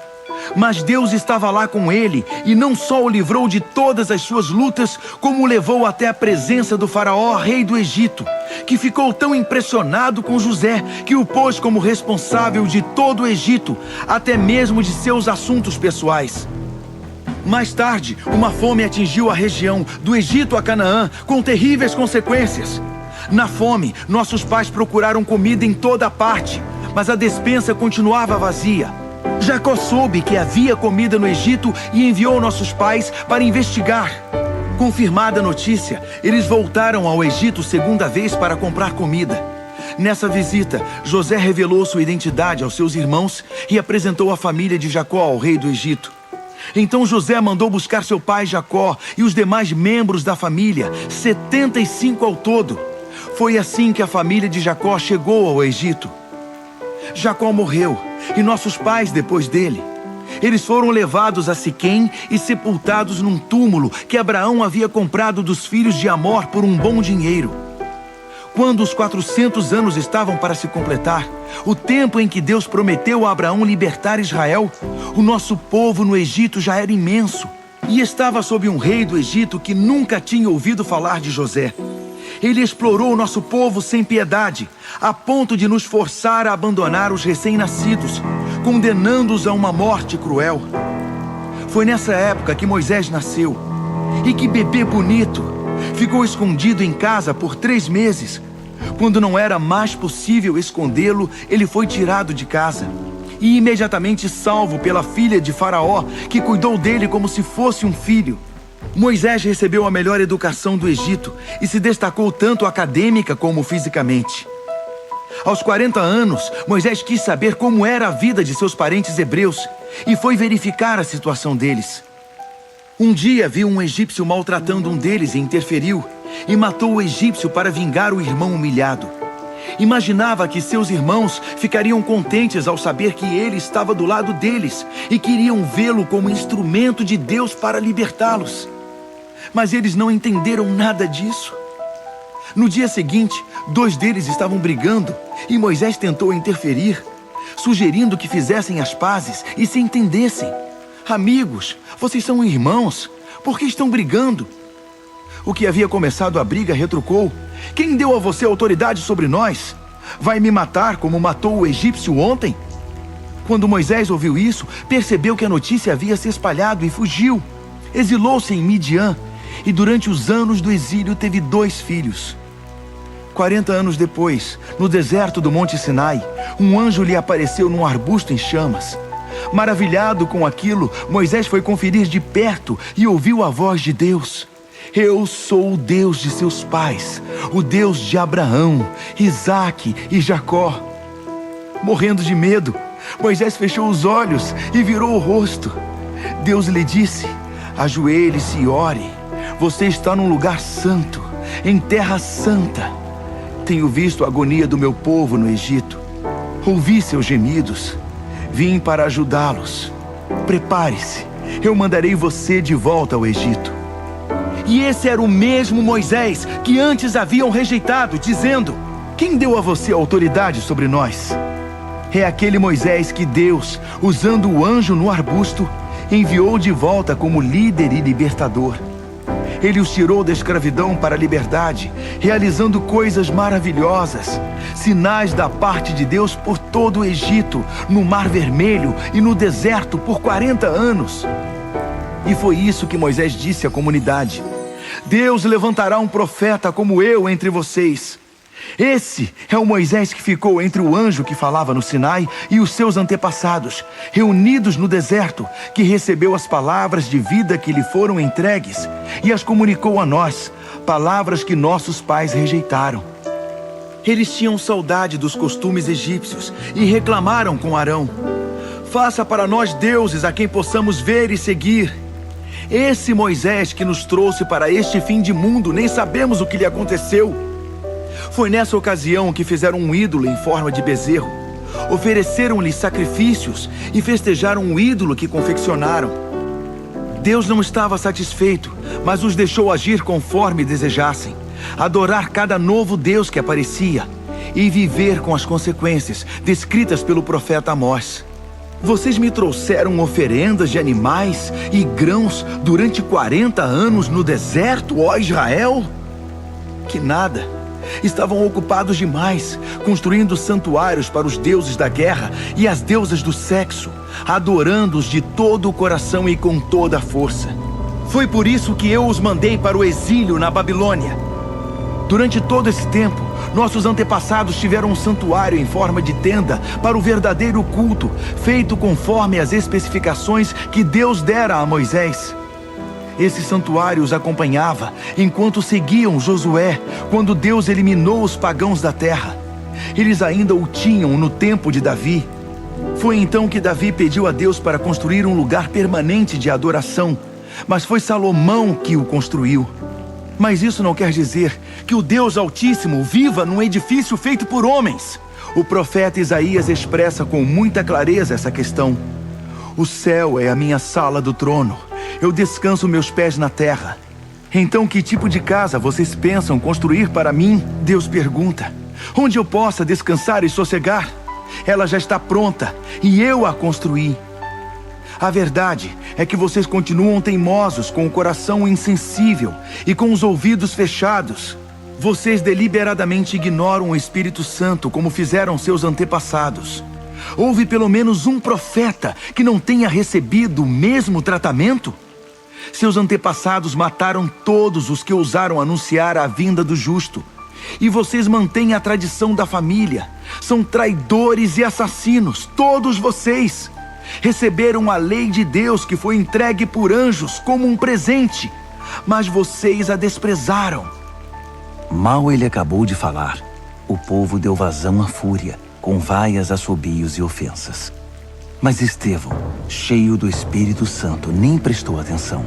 [SPEAKER 2] Mas Deus estava lá com ele e não só o livrou de todas as suas lutas, como o levou até a presença do faraó, rei do Egito, que ficou tão impressionado com José que o pôs como responsável de todo o Egito, até mesmo de seus assuntos pessoais. Mais tarde, uma fome atingiu a região, do Egito a Canaã, com terríveis consequências. Na fome, nossos pais procuraram comida em toda parte, mas a despensa continuava vazia. Jacó soube que havia comida no Egito e enviou nossos pais para investigar. Confirmada a notícia, eles voltaram ao Egito segunda vez para comprar comida. Nessa visita, José revelou sua identidade aos seus irmãos e apresentou a família de Jacó ao rei do Egito. Então José mandou buscar seu pai Jacó e os demais membros da família, 75 ao todo. Foi assim que a família de Jacó chegou ao Egito. Jacó morreu, e nossos pais depois dele. Eles foram levados a Siquém e sepultados num túmulo que Abraão havia comprado dos filhos de Amor por um bom dinheiro. Quando os 400 anos estavam para se completar, o tempo em que Deus prometeu a Abraão libertar Israel, o nosso povo no Egito já era imenso e estava sob um rei do Egito que nunca tinha ouvido falar de José. Ele explorou o nosso povo sem piedade, a ponto de nos forçar a abandonar os recém-nascidos, condenando-os a uma morte cruel. Foi nessa época que Moisés nasceu. E que bebê bonito! Ficou escondido em casa por 3 meses. Quando não era mais possível escondê-lo, ele foi tirado de casa e imediatamente salvo pela filha de Faraó, que cuidou dele como se fosse um filho. Moisés recebeu a melhor educação do Egito e se destacou tanto acadêmica como fisicamente. Aos 40 anos, Moisés quis saber como era a vida de seus parentes hebreus e foi verificar a situação deles. Um dia viu um egípcio maltratando um deles e interferiu, e matou o egípcio para vingar o irmão humilhado. Imaginava que seus irmãos ficariam contentes ao saber que ele estava do lado deles e queriam vê-lo como instrumento de Deus para libertá-los. Mas eles não entenderam nada disso. No dia seguinte, 2 deles estavam brigando e Moisés tentou interferir, sugerindo que fizessem as pazes e se entendessem. Amigos, vocês são irmãos, por que estão brigando? O que havia começado a briga retrucou: quem deu a você autoridade sobre nós? Vai me matar como matou o egípcio ontem? Quando Moisés ouviu isso, percebeu que a notícia havia se espalhado e fugiu. Exilou-se em Midian e durante os anos do exílio teve 2 filhos. 40 anos depois, no deserto do Monte Sinai, um anjo lhe apareceu num arbusto em chamas. Maravilhado com aquilo, Moisés foi conferir de perto e ouviu a voz de Deus. Eu sou o Deus de seus pais, o Deus de Abraão, Isaque e Jacó. Morrendo de medo, Moisés fechou os olhos e virou o rosto. Deus lhe disse: ajoelhe-se e ore. Você está num lugar santo, em terra santa. Tenho visto a agonia do meu povo no Egito. Ouvi seus gemidos. Vim para ajudá-los. Prepare-se, eu mandarei você de volta ao Egito. E esse era o mesmo Moisés que antes haviam rejeitado, dizendo: quem deu a você autoridade sobre nós? É aquele Moisés que Deus, usando o anjo no arbusto, enviou de volta como líder e libertador. Ele os tirou da escravidão para a liberdade, realizando coisas maravilhosas, sinais da parte de Deus por todo o Egito, no Mar Vermelho e no deserto por 40 anos. E foi isso que Moisés disse à comunidade: Deus levantará um profeta como eu entre vocês. Esse é o Moisés que ficou entre o anjo que falava no Sinai e os seus antepassados, reunidos no deserto, que recebeu as palavras de vida que lhe foram entregues e as comunicou a nós, palavras que nossos pais rejeitaram. Eles tinham saudade dos costumes egípcios e reclamaram com Arão: faça para nós deuses a quem possamos ver e seguir. Esse Moisés que nos trouxe para este fim de mundo, nem sabemos o que lhe aconteceu. Foi nessa ocasião que fizeram um ídolo em forma de bezerro. Ofereceram-lhe sacrifícios e festejaram um ídolo que confeccionaram. Deus não estava satisfeito, mas os deixou agir conforme desejassem, adorar cada novo Deus que aparecia e viver com as consequências descritas pelo profeta Amós. Vocês me trouxeram oferendas de animais e grãos durante 40 anos no deserto, ó Israel? Que nada! Estavam ocupados demais, construindo santuários para os deuses da guerra e as deusas do sexo, adorando-os de todo o coração e com toda a força. Foi por isso que eu os mandei para o exílio na Babilônia. Durante todo esse tempo, nossos antepassados tiveram um santuário em forma de tenda para o verdadeiro culto, feito conforme as especificações que Deus dera a Moisés. Esse santuário os acompanhava enquanto seguiam Josué, quando Deus eliminou os pagãos da terra. Eles ainda o tinham no tempo de Davi. Foi então que Davi pediu a Deus para construir um lugar permanente de adoração, mas foi Salomão que o construiu. Mas isso não quer dizer que o Deus Altíssimo viva num edifício feito por homens. O profeta Isaías expressa com muita clareza essa questão. O céu é a minha sala do trono. Eu descanso meus pés na terra. Então, que tipo de casa vocês pensam construir para mim? Deus pergunta. Onde eu possa descansar e sossegar? Ela já está pronta e eu a construí. A verdade é que vocês continuam teimosos, com o coração insensível e com os ouvidos fechados. Vocês deliberadamente ignoram o Espírito Santo, como fizeram seus antepassados. Houve pelo menos um profeta que não tenha recebido o mesmo tratamento? Seus antepassados mataram todos os que ousaram anunciar a vinda do justo. E vocês mantêm a tradição da família. São traidores e assassinos, todos vocês. Receberam a lei de Deus que foi entregue por anjos como um presente, mas vocês a desprezaram.
[SPEAKER 1] Mal ele acabou de falar, o povo deu vazão à fúria, com vaias, assobios e ofensas. Mas Estevão, cheio do Espírito Santo, nem prestou atenção.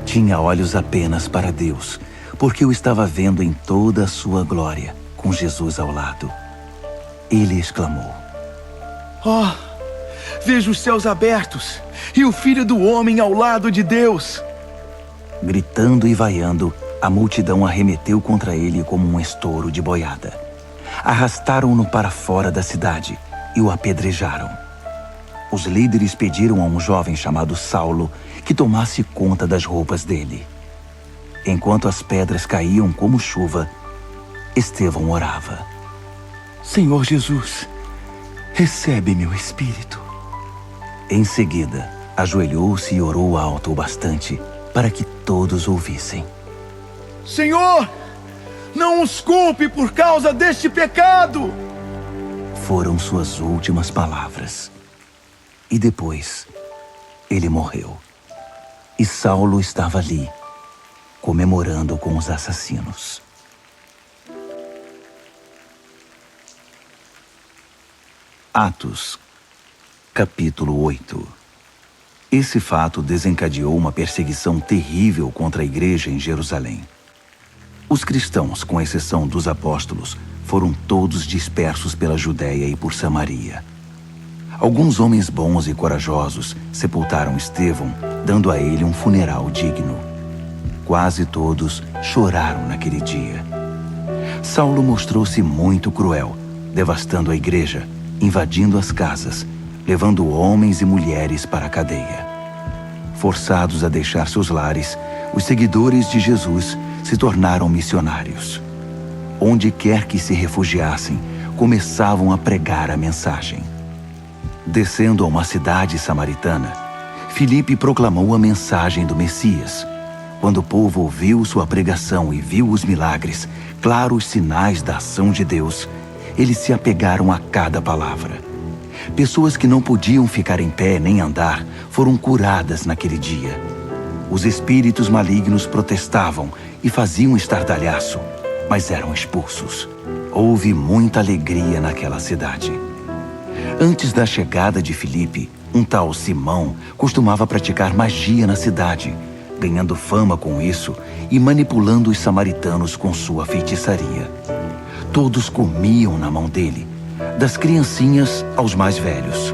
[SPEAKER 1] Tinha olhos apenas para Deus, porque o estava vendo em toda a sua glória, com Jesus ao lado. Ele exclamou:
[SPEAKER 2] "Oh, vejo os céus abertos e o Filho do Homem ao lado de Deus."
[SPEAKER 1] Gritando e vaiando, a multidão arremeteu contra ele como um estouro de boiada. Arrastaram-no para fora da cidade e o apedrejaram. Os líderes pediram a um jovem chamado Saulo que tomasse conta das roupas dele. Enquanto as pedras caíam como chuva, Estevão orava:
[SPEAKER 2] "Senhor Jesus, recebe meu espírito."
[SPEAKER 1] Em seguida, ajoelhou-se e orou alto o bastante para que todos ouvissem:
[SPEAKER 2] "Senhor, não os culpe por causa deste pecado."
[SPEAKER 1] Foram suas últimas palavras. E depois, ele morreu. E Saulo estava ali, comemorando com os assassinos. Atos, capítulo 8. Esse fato desencadeou uma perseguição terrível contra a igreja em Jerusalém. Os cristãos, com exceção dos apóstolos, foram todos dispersos pela Judéia e por Samaria. Alguns homens bons e corajosos sepultaram Estevão, dando a ele um funeral digno. Quase todos choraram naquele dia. Saulo mostrou-se muito cruel, devastando a igreja, invadindo as casas, levando homens e mulheres para a cadeia. Forçados a deixar seus lares, os seguidores de Jesus se tornaram missionários. Onde quer que se refugiassem, começavam a pregar a mensagem. Descendo a uma cidade samaritana, Filipe proclamou a mensagem do Messias. Quando o povo ouviu sua pregação e viu os milagres, claros sinais da ação de Deus, eles se apegaram a cada palavra. Pessoas que não podiam ficar em pé nem andar foram curadas naquele dia. Os espíritos malignos protestavam e faziam estardalhaço, mas eram expulsos. Houve muita alegria naquela cidade. Antes da chegada de Filipe, um tal Simão costumava praticar magia na cidade, ganhando fama com isso e manipulando os samaritanos com sua feitiçaria. Todos comiam na mão dele, das criancinhas aos mais velhos.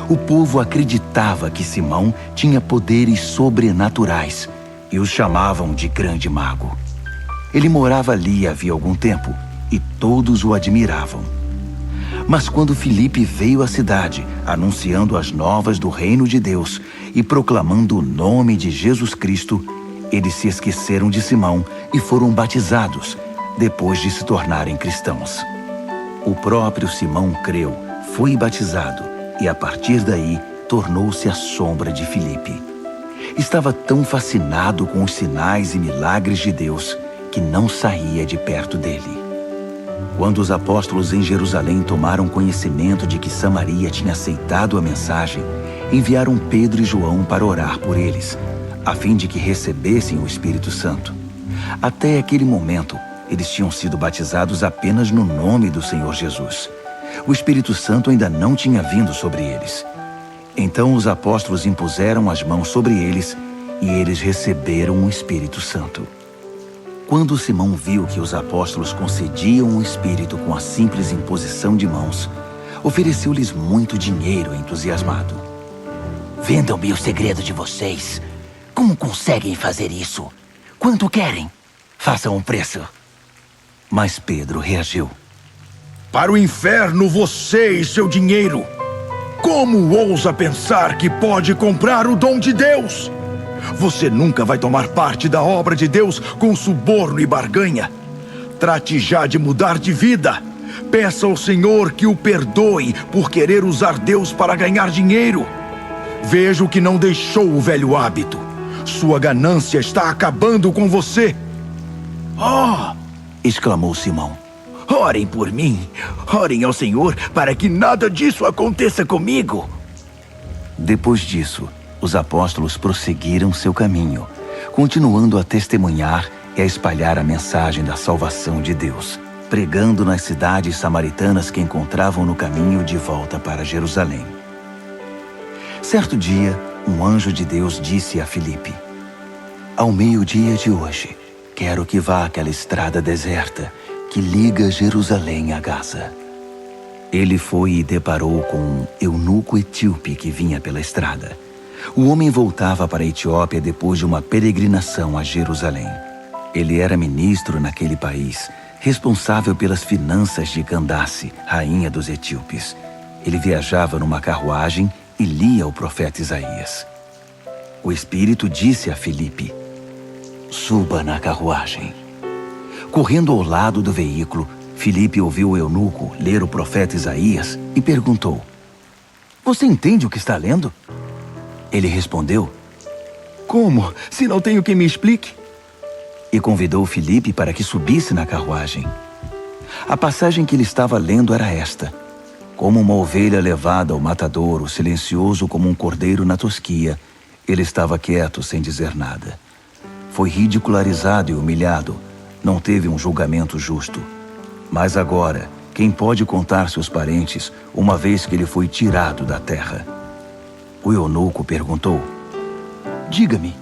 [SPEAKER 1] O povo acreditava que Simão tinha poderes sobrenaturais e os chamavam de grande mago. Ele morava ali havia algum tempo e todos o admiravam. Mas quando Filipe veio à cidade, anunciando as novas do reino de Deus e proclamando o nome de Jesus Cristo, eles se esqueceram de Simão e foram batizados, depois de se tornarem cristãos. O próprio Simão creu, foi batizado e, a partir daí, tornou-se a sombra de Filipe. Estava tão fascinado com os sinais e milagres de Deus que não saía de perto dele. Quando os apóstolos em Jerusalém tomaram conhecimento de que Samaria tinha aceitado a mensagem, enviaram Pedro e João para orar por eles, a fim de que recebessem o Espírito Santo. Até aquele momento, eles tinham sido batizados apenas no nome do Senhor Jesus. O Espírito Santo ainda não tinha vindo sobre eles. Então os apóstolos impuseram as mãos sobre eles e eles receberam o Espírito Santo. Quando Simão viu que os apóstolos concediam o Espírito com a simples imposição de mãos, ofereceu-lhes muito dinheiro entusiasmado.
[SPEAKER 3] Vendam-me o segredo de vocês. Como conseguem fazer isso? Quanto querem? Façam um preço.
[SPEAKER 1] Mas Pedro reagiu.
[SPEAKER 2] Para o inferno você e seu dinheiro! Como ousa pensar que pode comprar o dom de Deus? Você nunca vai tomar parte da obra de Deus com suborno e barganha. Trate já de mudar de vida. Peça ao Senhor que o perdoe por querer usar Deus para ganhar dinheiro. Vejo que não deixou o velho hábito. Sua ganância está acabando com você.
[SPEAKER 3] Oh!
[SPEAKER 1] Exclamou Simão.
[SPEAKER 3] Orem por mim. Orem ao Senhor para que nada disso aconteça comigo.
[SPEAKER 1] Depois disso, os apóstolos prosseguiram seu caminho, continuando a testemunhar e a espalhar a mensagem da salvação de Deus, pregando nas cidades samaritanas que encontravam no caminho de volta para Jerusalém. Certo dia, um anjo de Deus disse a Filipe: ao meio-dia de hoje, quero que vá àquela estrada deserta que liga Jerusalém a Gaza. Ele foi e deparou com um eunuco etíope que vinha pela estrada. O homem voltava para a Etiópia depois de uma peregrinação a Jerusalém. Ele era ministro naquele país, responsável pelas finanças de Candace, rainha dos etíopes. Ele viajava numa carruagem e lia o profeta Isaías. O Espírito disse a Filipe: suba na carruagem. Correndo ao lado do veículo, Filipe ouviu o eunuco ler o profeta Isaías e perguntou: você entende o que está lendo? Ele respondeu: como, se não tenho quem me explique? E convidou Filipe para que subisse na carruagem. A passagem que ele estava lendo era esta: como uma ovelha levada ao matadouro, silencioso como um cordeiro na tosquia, ele estava quieto sem dizer nada. Foi ridicularizado e humilhado, não teve um julgamento justo. Mas agora, quem pode contar seus parentes, uma vez que ele foi tirado da terra? O eunuco perguntou: diga-me,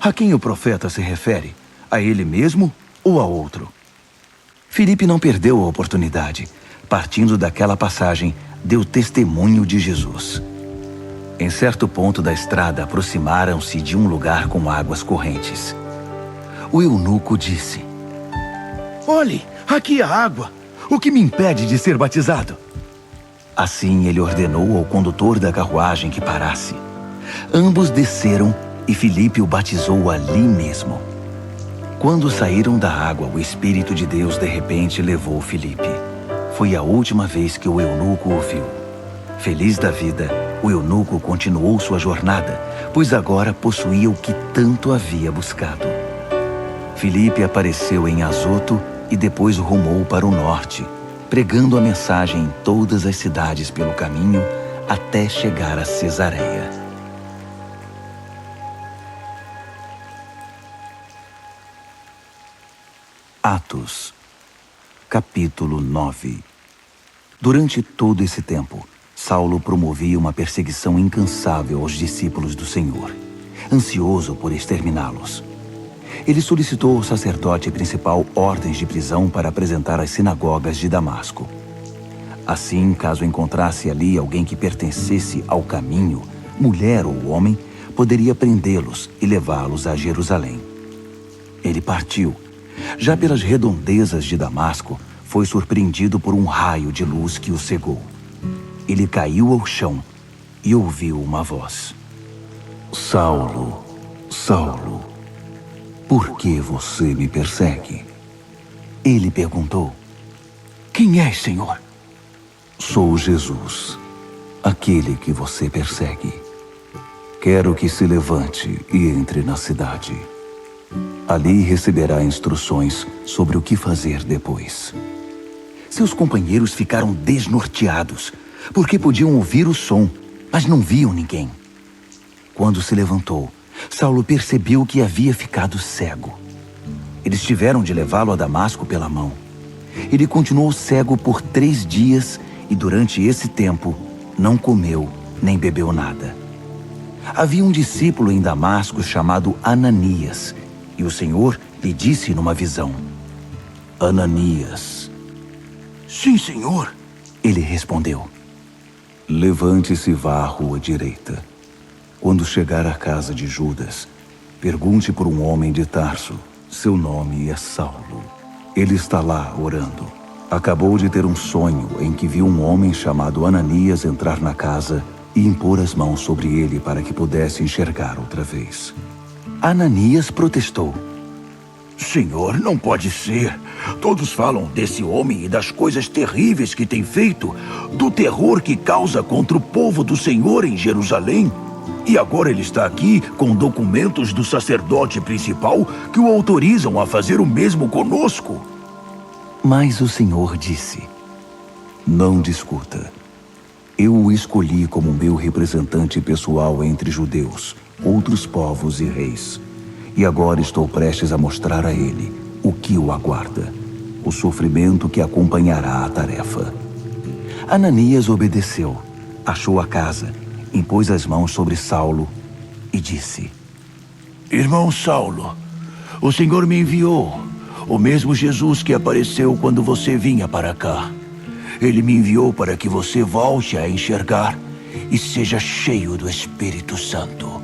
[SPEAKER 1] a quem o profeta se refere? A ele mesmo ou a outro? Filipe não perdeu a oportunidade. Partindo daquela passagem, deu testemunho de Jesus. Em certo ponto da estrada, aproximaram-se de um lugar com águas correntes. O eunuco disse: olhe, aqui há água. O que me impede de ser batizado? Assim ele ordenou ao condutor da carruagem que parasse. Ambos desceram e Filipe o batizou ali mesmo. Quando saíram da água, o Espírito de Deus de repente levou Filipe. Foi a última vez que o eunuco o viu. Feliz da vida, o eunuco continuou sua jornada, pois agora possuía o que tanto havia buscado. Filipe apareceu em Azoto e depois rumou para o norte, pregando a mensagem em todas as cidades pelo caminho até chegar a Cesareia. Atos, capítulo 9. Durante todo esse tempo, Saulo promovia uma perseguição incansável aos discípulos do Senhor, ansioso por exterminá-los. Ele solicitou ao sacerdote principal ordens de prisão para apresentar às sinagogas de Damasco. Assim, caso encontrasse ali alguém que pertencesse ao caminho, mulher ou homem, poderia prendê-los e levá-los a Jerusalém. Ele partiu. Já pelas redondezas de Damasco, foi surpreendido por um raio de luz que o cegou. Ele caiu ao chão e ouviu uma voz: Saulo, Saulo, por que você me persegue? Ele perguntou:
[SPEAKER 3] Quem és, Senhor?
[SPEAKER 1] Sou Jesus, aquele que você persegue. Quero que se levante e entre na cidade. Ali receberá instruções sobre o que fazer depois. Seus companheiros ficaram desnorteados, porque podiam ouvir o som, mas não viam ninguém. Quando se levantou, Saulo percebeu que havia ficado cego. Eles tiveram de levá-lo a Damasco pela mão. Ele continuou cego por 3 dias e durante esse tempo não comeu nem bebeu nada. Havia um discípulo em Damasco chamado Ananias, e o Senhor lhe disse numa visão: Ananias.
[SPEAKER 3] Sim, Senhor.
[SPEAKER 1] Ele respondeu: Levante-se e vá à rua direita. Quando chegar à casa de Judas, pergunte por um homem de Tarso. Seu nome é Saulo. Ele está lá orando. Acabou de ter um sonho em que viu um homem chamado Ananias entrar na casa e impor as mãos sobre ele para que pudesse enxergar outra vez. Ananias protestou:
[SPEAKER 3] Senhor, não pode ser. Todos falam desse homem e das coisas terríveis que tem feito, do terror que causa contra o povo do Senhor em Jerusalém. E agora ele está aqui com documentos do sacerdote principal que o autorizam a fazer o mesmo conosco.
[SPEAKER 1] Mas o Senhor disse: Não discuta. Eu o escolhi como meu representante pessoal entre judeus, outros povos e reis. E agora estou prestes a mostrar a ele o que o aguarda, o sofrimento que acompanhará a tarefa. Ananias obedeceu, achou a casa, impôs as mãos sobre Saulo e disse:
[SPEAKER 3] Irmão Saulo, o Senhor me enviou, o mesmo Jesus que apareceu quando você vinha para cá. Ele me enviou para que você volte a enxergar e seja cheio do Espírito Santo.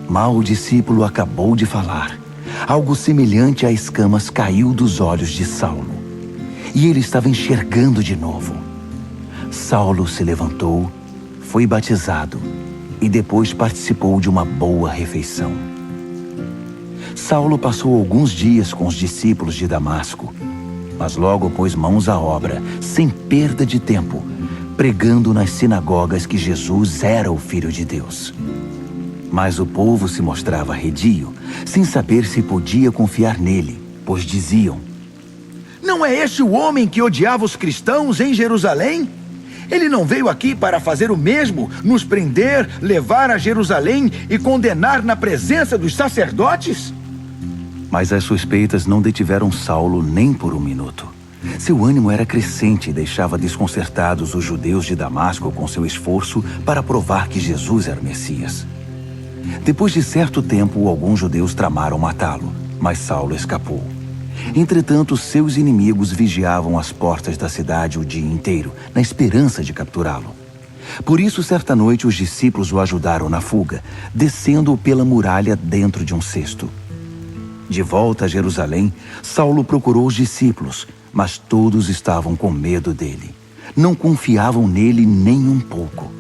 [SPEAKER 1] Mal o discípulo acabou de falar, algo semelhante a escamas caiu dos olhos de Saulo, e ele estava enxergando de novo. Saulo se levantou, foi batizado e depois participou de uma boa refeição. Saulo passou alguns dias com os discípulos de Damasco, mas logo pôs mãos à obra, sem perda de tempo, pregando nas sinagogas que Jesus era o Filho de Deus. Mas o povo se mostrava redio, sem saber se podia confiar nele, pois diziam:
[SPEAKER 3] Não é este o homem que odiava os cristãos em Jerusalém? Ele não veio aqui para fazer o mesmo, nos prender, levar a Jerusalém e condenar na presença dos sacerdotes?
[SPEAKER 1] Mas as suspeitas não detiveram Saulo nem por um minuto. Seu ânimo era crescente e deixava desconcertados os judeus de Damasco com seu esforço para provar que Jesus era o Messias. Depois de certo tempo, alguns judeus tramaram matá-lo, mas Saulo escapou. Entretanto, seus inimigos vigiavam as portas da cidade o dia inteiro, na esperança de capturá-lo. Por isso, certa noite, os discípulos o ajudaram na fuga, descendo-o pela muralha dentro de um cesto. De volta a Jerusalém, Saulo procurou os discípulos, mas todos estavam com medo dele. Não confiavam nele nem um pouco.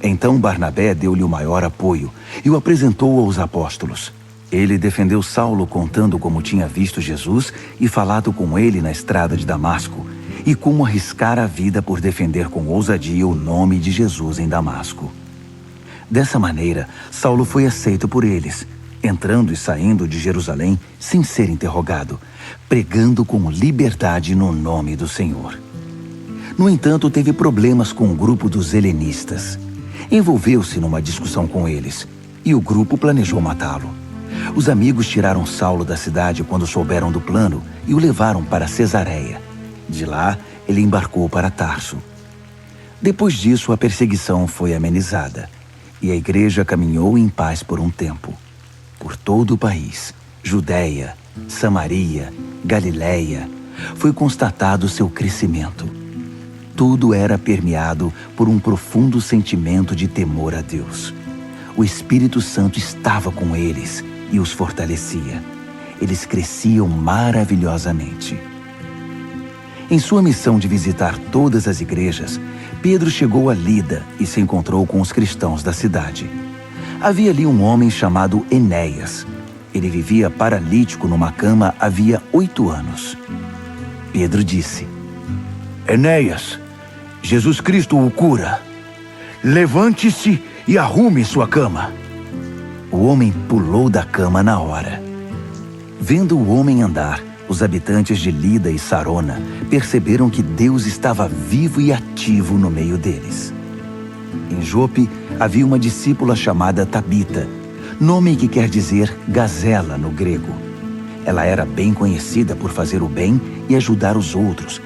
[SPEAKER 1] Então Barnabé deu-lhe o maior apoio e o apresentou aos apóstolos. Ele defendeu Saulo contando como tinha visto Jesus e falado com ele na estrada de Damasco, e como arriscara a vida por defender com ousadia o nome de Jesus em Damasco. Dessa maneira, Saulo foi aceito por eles, entrando e saindo de Jerusalém sem ser interrogado, pregando com liberdade no nome do Senhor. No entanto, teve problemas com o grupo dos helenistas. Envolveu-se numa discussão com eles, e o grupo planejou matá-lo. Os amigos tiraram Saulo da cidade quando souberam do plano e o levaram para Cesareia. De lá, ele embarcou para Tarso. Depois disso, a perseguição foi amenizada, e a igreja caminhou em paz por um tempo. Por todo o país, Judéia, Samaria, Galiléia, foi constatado seu crescimento. Tudo era permeado por um profundo sentimento de temor a Deus. O Espírito Santo estava com eles e os fortalecia. Eles cresciam maravilhosamente. Em sua missão de visitar todas as igrejas, Pedro chegou a Lida e se encontrou com os cristãos da cidade. Havia ali um homem chamado Enéas. Ele vivia paralítico numa cama havia 8 anos. Pedro disse:
[SPEAKER 2] Enéas, Jesus Cristo o cura. Levante-se e arrume sua cama.
[SPEAKER 1] O homem pulou da cama na hora. Vendo o homem andar, os habitantes de Lida e Sarona perceberam que Deus estava vivo e ativo no meio deles. Em Jope havia uma discípula chamada Tabita, nome que quer dizer gazela no grego. Ela era bem conhecida por fazer o bem e ajudar os outros.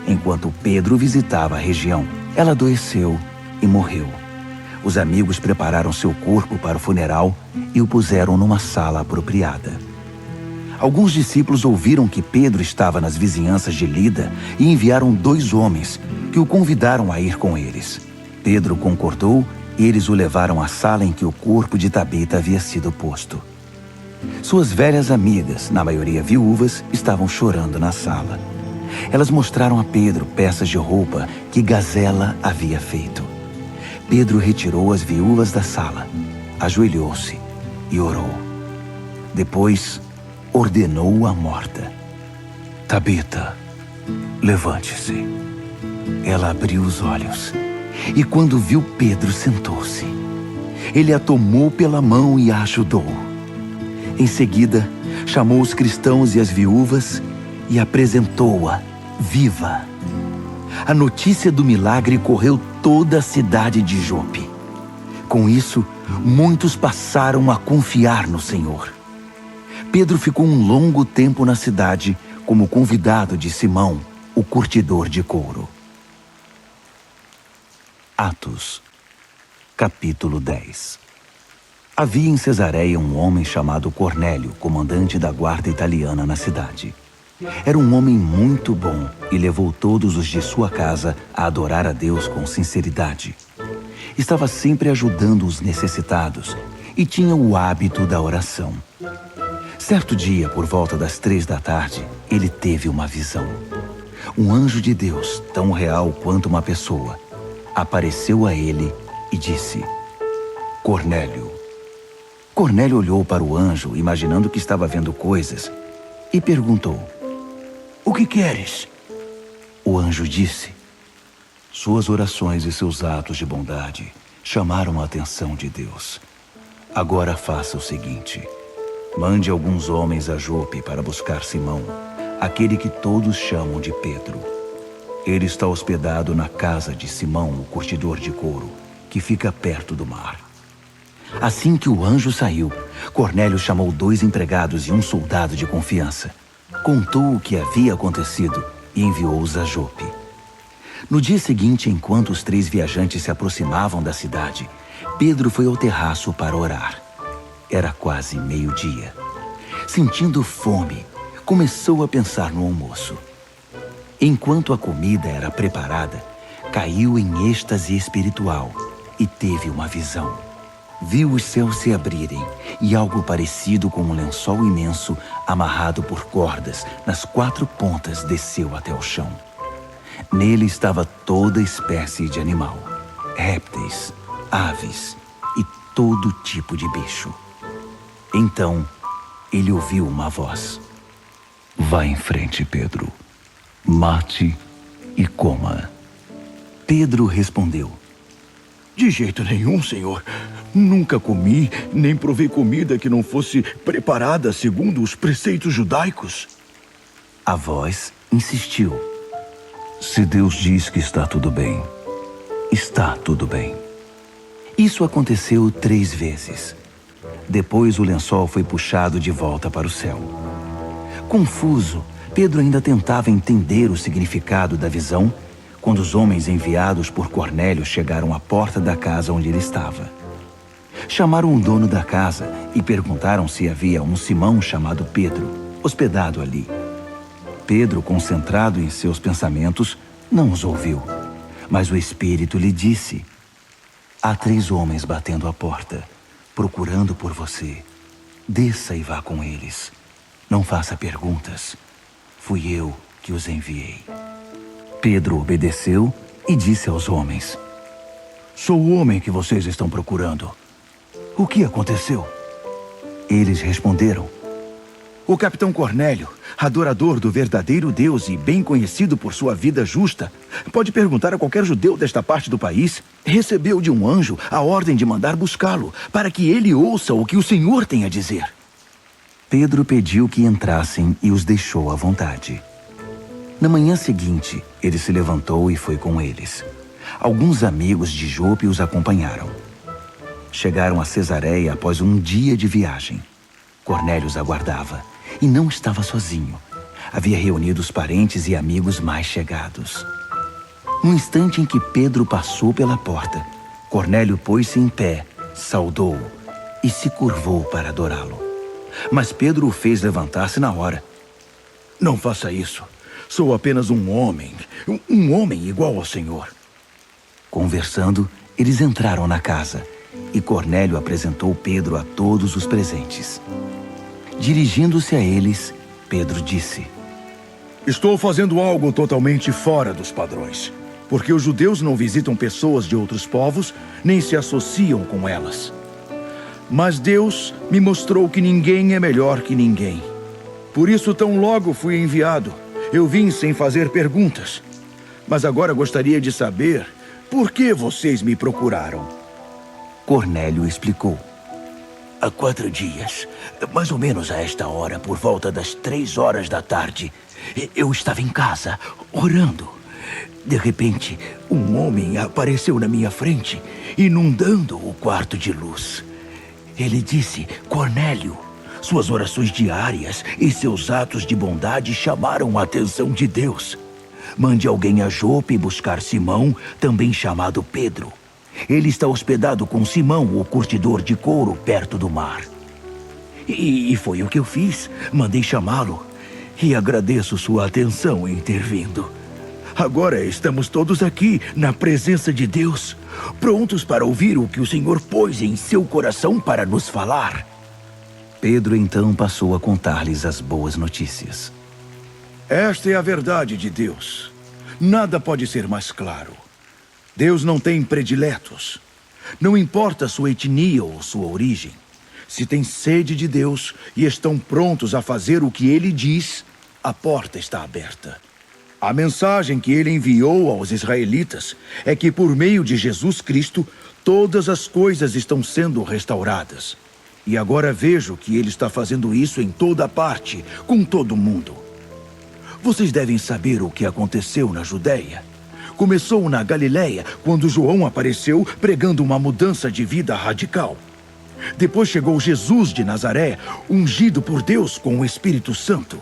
[SPEAKER 1] Enquanto Pedro visitava a região, ela adoeceu e morreu. Os amigos prepararam seu corpo para o funeral e o puseram numa sala apropriada. Alguns discípulos ouviram que Pedro estava nas vizinhanças de Lida e enviaram 2 homens que o convidaram a ir com eles. Pedro concordou e eles o levaram à sala em que o corpo de Tabita havia sido posto. Suas velhas amigas, na maioria viúvas, estavam chorando na sala. Elas mostraram a Pedro peças de roupa que Gazela havia feito. Pedro retirou as viúvas da sala, ajoelhou-se e orou. Depois, ordenou à morta: Tabita, levante-se. Ela abriu os olhos e, quando viu Pedro, sentou-se. Ele a tomou pela mão e a ajudou. Em seguida, chamou os cristãos e as viúvas e apresentou-a viva. A notícia do milagre correu toda a cidade de Jope. Com isso, muitos passaram a confiar no Senhor. Pedro ficou um longo tempo na cidade como convidado de Simão, o curtidor de couro. Atos, capítulo 10. Havia em Cesareia um homem chamado Cornélio, comandante da guarda italiana na cidade. Era um homem muito bom e levou todos os de sua casa a adorar a Deus com sinceridade. Estava sempre ajudando os necessitados e tinha o hábito da oração. Certo dia, por volta das 3 da tarde, ele teve uma visão. Um anjo de Deus, tão real quanto uma pessoa, apareceu a ele e disse: Cornélio. Cornélio olhou para o anjo, imaginando que estava vendo coisas, e perguntou: O que queres? O anjo disse: Suas orações e seus atos de bondade chamaram a atenção de Deus. Agora faça o seguinte: mande alguns homens a Jope para buscar Simão, aquele que todos chamam de Pedro. Ele está hospedado na casa de Simão, o curtidor de couro, que fica perto do mar. Assim que o anjo saiu, Cornélio chamou 2 empregados e um soldado de confiança. Contou o que havia acontecido e enviou-os a Jope. No dia seguinte, enquanto os 3 viajantes se aproximavam da cidade, Pedro foi ao terraço para orar. Era quase meio-dia. Sentindo fome, começou a pensar no almoço. Enquanto a comida era preparada, caiu em êxtase espiritual e teve uma visão. Viu os céus se abrirem e algo parecido com um lençol imenso amarrado por cordas nas 4 pontas desceu até o chão. Nele estava toda espécie de animal, répteis, aves e todo tipo de bicho. Então, ele ouviu uma voz: Vá em frente, Pedro. Mate e coma. Pedro respondeu:
[SPEAKER 2] De jeito nenhum, Senhor. Nunca comi, nem provei comida que não fosse preparada segundo os preceitos judaicos.
[SPEAKER 1] A voz insistiu: Se Deus diz que está tudo bem, está tudo bem. Isso aconteceu 3 vezes. Depois o lençol foi puxado de volta para o céu. Confuso, Pedro ainda tentava entender o significado da visão quando os homens enviados por Cornélio chegaram à porta da casa onde ele estava. Chamaram o dono da casa e perguntaram se havia um Simão chamado Pedro, hospedado ali. Pedro, concentrado em seus pensamentos, não os ouviu, mas o Espírito lhe disse: Há 3 homens batendo à porta, procurando por você. Desça e vá com eles. Não faça perguntas. Fui eu que os enviei. Pedro obedeceu e disse aos homens: Sou o homem que vocês estão procurando. O que aconteceu? Eles responderam:
[SPEAKER 2] O capitão Cornélio, adorador do verdadeiro Deus e bem conhecido por sua vida justa, pode perguntar a qualquer judeu desta parte do país, recebeu de um anjo a ordem de mandar buscá-lo, para que ele ouça o que o Senhor tem a dizer.
[SPEAKER 1] Pedro pediu que entrassem e os deixou à vontade. Na manhã seguinte, ele se levantou e foi com eles. Alguns amigos de Jope os acompanharam. Chegaram a Cesareia após um dia de viagem. Cornélio os aguardava e não estava sozinho. Havia reunido os parentes e amigos mais chegados. No instante em que Pedro passou pela porta, Cornélio pôs-se em pé, saudou-o e se curvou para adorá-lo. Mas Pedro o fez levantar-se na hora.
[SPEAKER 2] Não faça isso. Sou apenas um homem igual ao Senhor.
[SPEAKER 1] Conversando, eles entraram na casa e Cornélio apresentou Pedro a todos os presentes. Dirigindo-se a eles, Pedro disse:
[SPEAKER 2] Estou fazendo algo totalmente fora dos padrões, porque os judeus não visitam pessoas de outros povos, nem se associam com elas. Mas Deus me mostrou que ninguém é melhor que ninguém. Por isso, tão logo fui enviado, eu vim sem fazer perguntas. Mas agora gostaria de saber por que vocês me procuraram.
[SPEAKER 1] Cornélio explicou:
[SPEAKER 3] Há 4 dias, mais ou menos a esta hora, por volta das 3 horas da tarde, eu estava em casa, orando. De repente, um homem apareceu na minha frente, inundando o quarto de luz. Ele disse: Cornélio, suas orações diárias e seus atos de bondade chamaram a atenção de Deus. Mande alguém a Jope buscar Simão, também chamado Pedro. Ele está hospedado com Simão, o curtidor de couro, perto do mar. E foi o que eu fiz. Mandei chamá-lo. E agradeço sua atenção em ter vindo. Agora estamos todos aqui, na presença de Deus, prontos para ouvir o que o Senhor pôs em seu coração para nos falar.
[SPEAKER 1] Pedro então passou a contar-lhes as boas notícias.
[SPEAKER 2] Esta é a verdade de Deus. Nada pode ser mais claro. Deus não tem prediletos. Não importa sua etnia ou sua origem. Se têm sede de Deus e estão prontos a fazer o que Ele diz, a porta está aberta. A mensagem que Ele enviou aos israelitas é que por meio de Jesus Cristo, todas as coisas estão sendo restauradas. E agora vejo que Ele está fazendo isso em toda parte, com todo mundo. Vocês devem saber o que aconteceu na Judéia. Começou na Galileia, quando João apareceu pregando uma mudança de vida radical. Depois chegou Jesus de Nazaré, ungido por Deus com o Espírito Santo.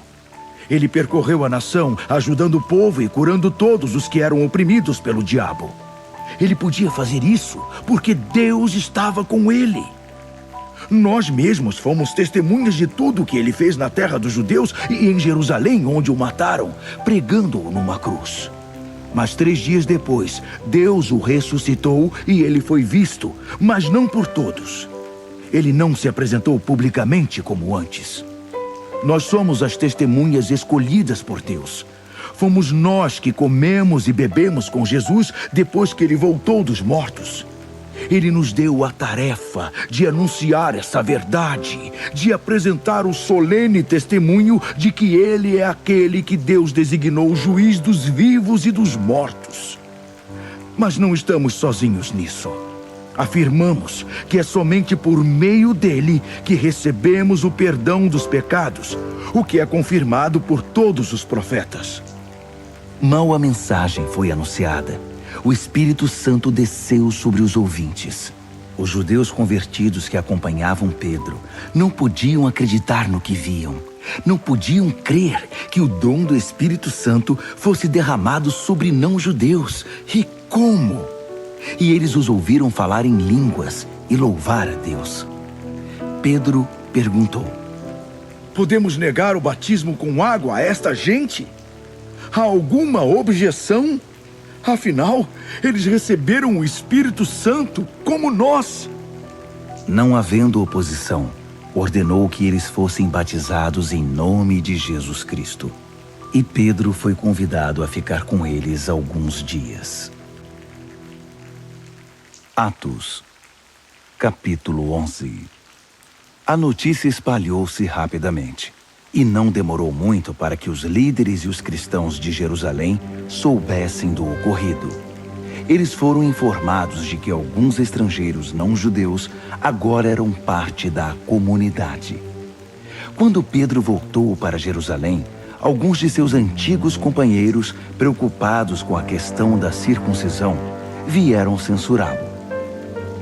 [SPEAKER 2] Ele percorreu a nação, ajudando o povo e curando todos os que eram oprimidos pelo diabo. Ele podia fazer isso porque Deus estava com ele. Nós mesmos fomos testemunhas de tudo o que ele fez na terra dos judeus e em Jerusalém, onde o mataram, pregando-o numa cruz. Mas 3 dias depois, Deus o ressuscitou e ele foi visto, mas não por todos. Ele não se apresentou publicamente como antes. Nós somos as testemunhas escolhidas por Deus. Fomos nós que comemos e bebemos com Jesus depois que ele voltou dos mortos. Ele nos deu a tarefa de anunciar essa verdade, de apresentar o solene testemunho de que Ele é aquele que Deus designou juiz dos vivos e dos mortos. Mas não estamos sozinhos nisso. Afirmamos que é somente por meio dele que recebemos o perdão dos pecados, o que é confirmado por todos os profetas.
[SPEAKER 1] Mal a mensagem foi anunciada, o Espírito Santo desceu sobre os ouvintes. Os judeus convertidos que acompanhavam Pedro não podiam acreditar no que viam. Não podiam crer que o dom do Espírito Santo fosse derramado sobre não-judeus. E como? E eles os ouviram falar em línguas e louvar a Deus. Pedro perguntou:
[SPEAKER 2] Podemos negar o batismo com água a esta gente? Há alguma objeção? Afinal, eles receberam o Espírito Santo como nós.
[SPEAKER 1] Não havendo oposição, ordenou que eles fossem batizados em nome de Jesus Cristo. E Pedro foi convidado a ficar com eles alguns dias. Atos, capítulo 11. A notícia espalhou-se rapidamente. E não demorou muito para que os líderes e os cristãos de Jerusalém soubessem do ocorrido. Eles foram informados de que alguns estrangeiros não-judeus agora eram parte da comunidade. Quando Pedro voltou para Jerusalém, alguns de seus antigos companheiros, preocupados com a questão da circuncisão, vieram censurá-lo.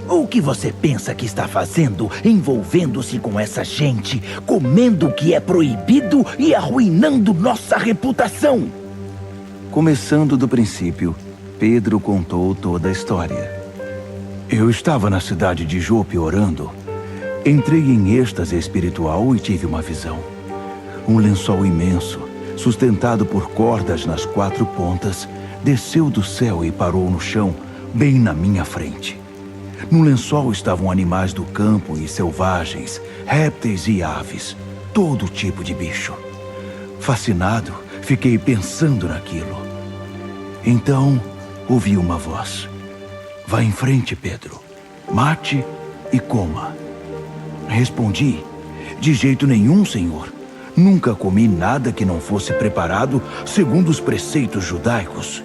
[SPEAKER 3] O que você pensa que está fazendo, envolvendo-se com essa gente, comendo o que é proibido e arruinando nossa reputação?
[SPEAKER 1] Começando do princípio, Pedro contou toda a história. Eu estava na cidade de Jope orando. Entrei em êxtase espiritual e tive uma visão. Um lençol imenso, sustentado por cordas nas 4 pontas, desceu do céu e parou no chão, bem na minha frente. No lençol estavam animais do campo e selvagens, répteis e aves, todo tipo de bicho. Fascinado, fiquei pensando naquilo. Então, ouvi uma voz. Vá em frente, Pedro. Mate e coma. Respondi, de jeito nenhum, Senhor. Nunca comi nada que não fosse preparado segundo os preceitos judaicos.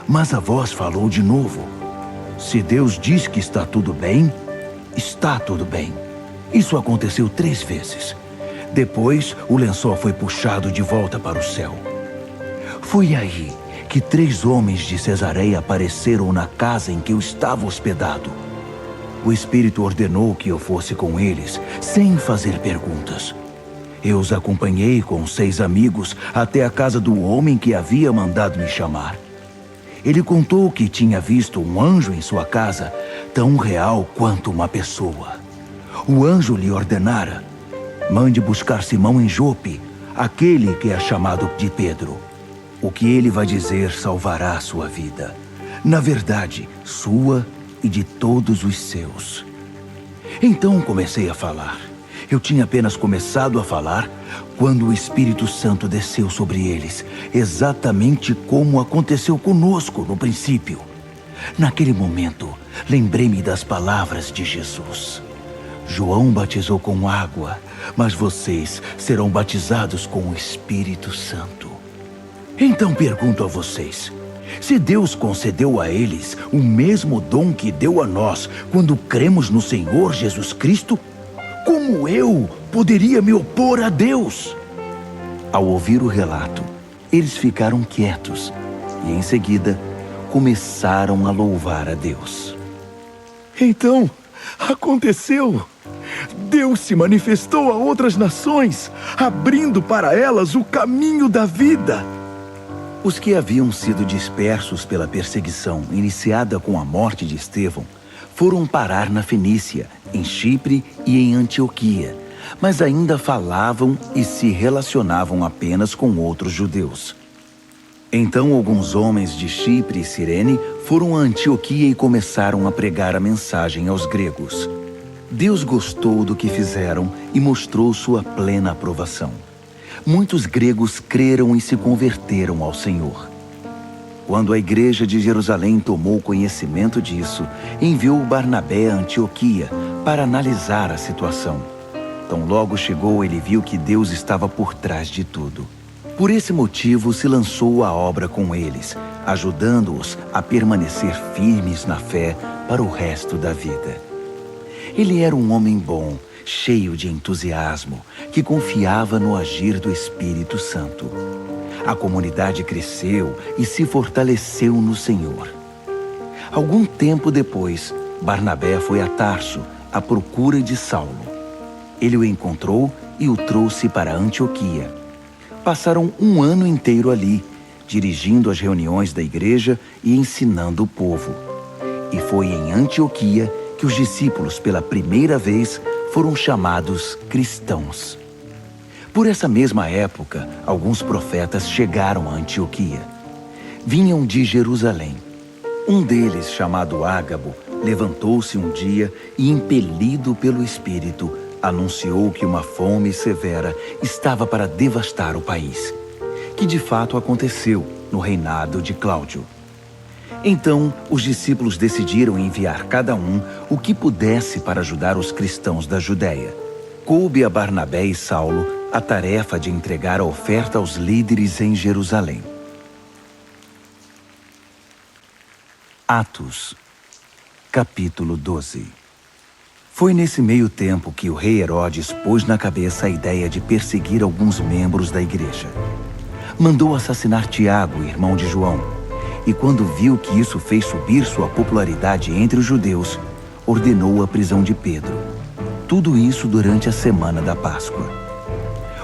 [SPEAKER 1] Mas a voz falou de novo. Se Deus diz que está tudo bem, está tudo bem. Isso aconteceu 3 vezes. Depois, o lençol foi puxado de volta para o céu. Foi aí que 3 homens de Cesareia apareceram na casa em que eu estava hospedado. O Espírito ordenou que eu fosse com eles, sem fazer perguntas. Eu os acompanhei com 6 amigos até a casa do homem que havia mandado me chamar. Ele contou que tinha visto um anjo em sua casa, tão real quanto uma pessoa. O anjo lhe ordenara: mande buscar Simão em Jope, aquele que é chamado de Pedro. O que ele vai dizer salvará a sua vida. Na verdade, sua e de todos os seus. Então comecei a falar. Eu tinha apenas começado a falar quando o Espírito Santo desceu sobre eles, exatamente como aconteceu conosco no princípio. Naquele momento, lembrei-me das palavras de Jesus. João batizou com água, mas vocês serão batizados com o Espírito Santo. Então pergunto a vocês, se Deus concedeu a eles o mesmo dom que deu a nós quando cremos no Senhor Jesus Cristo, como eu poderia me opor a Deus? Ao ouvir o relato, eles ficaram quietos e, em seguida, começaram a louvar a Deus.
[SPEAKER 2] Então, aconteceu. Deus se manifestou a outras nações, abrindo para elas o caminho da vida.
[SPEAKER 1] Os que haviam sido dispersos pela perseguição iniciada com a morte de Estevão foram parar na Fenícia, em Chipre e em Antioquia, mas ainda falavam e se relacionavam apenas com outros judeus. Então alguns homens de Chipre e Cirene foram a Antioquia e começaram a pregar a mensagem aos gregos. Deus gostou do que fizeram e mostrou sua plena aprovação. Muitos gregos creram e se converteram ao Senhor. Quando a igreja de Jerusalém tomou conhecimento disso, enviou Barnabé a Antioquia para analisar a situação. Tão logo chegou, ele viu que Deus estava por trás de tudo. Por esse motivo, se lançou à obra com eles, ajudando-os a permanecer firmes na fé para o resto da vida. Ele era um homem bom, cheio de entusiasmo, que confiava no agir do Espírito Santo. A comunidade cresceu e se fortaleceu no Senhor. Algum tempo depois, Barnabé foi a Tarso à procura de Saulo. Ele o encontrou e o trouxe para Antioquia. Passaram um ano inteiro ali, dirigindo as reuniões da igreja e ensinando o povo. E foi em Antioquia que os discípulos, pela primeira vez, foram chamados cristãos. Por essa mesma época, alguns profetas chegaram a Antioquia. Vinham de Jerusalém. Um deles, chamado Ágabo, levantou-se um dia e, impelido pelo Espírito, anunciou que uma fome severa estava para devastar o país, que de fato aconteceu no reinado de Cláudio. Então, os discípulos decidiram enviar cada um o que pudesse para ajudar os cristãos da Judéia. Coube a Barnabé e Saulo a tarefa de entregar a oferta aos líderes em Jerusalém. Atos, capítulo 12. Foi nesse meio tempo que o rei Herodes pôs na cabeça a ideia de perseguir alguns membros da igreja. Mandou assassinar Tiago, irmão de João, e quando viu que isso fez subir sua popularidade entre os judeus, ordenou a prisão de Pedro. Tudo isso durante a semana da Páscoa.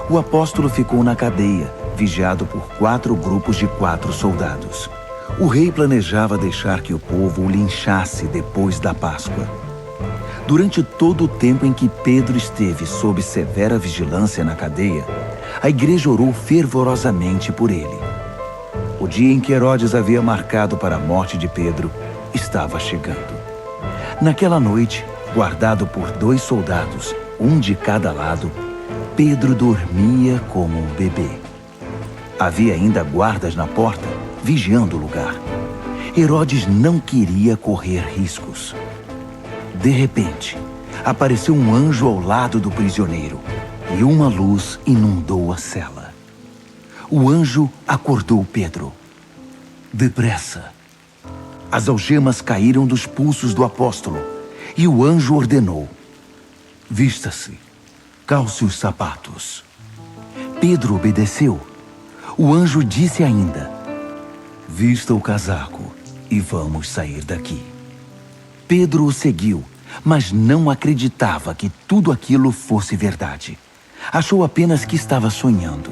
[SPEAKER 1] O apóstolo ficou na cadeia, vigiado por 4 grupos de 4 soldados. O rei planejava deixar que o povo o linchasse depois da Páscoa. Durante todo o tempo em que Pedro esteve sob severa vigilância na cadeia, a igreja orou fervorosamente por ele. O dia em que Herodes havia marcado para a morte de Pedro estava chegando. Naquela noite, guardado por 2 soldados, um de cada lado, Pedro dormia como um bebê. Havia ainda guardas na porta, vigiando o lugar. Herodes não queria correr riscos. De repente, apareceu um anjo ao lado do prisioneiro e uma luz inundou a cela. O anjo acordou Pedro. Depressa! As algemas caíram dos pulsos do apóstolo e o anjo ordenou: vista-se, calce os sapatos. Pedro obedeceu. O anjo disse ainda: vista o casaco e vamos sair daqui. Pedro o seguiu, mas não acreditava que tudo aquilo fosse verdade. Achou apenas que estava sonhando.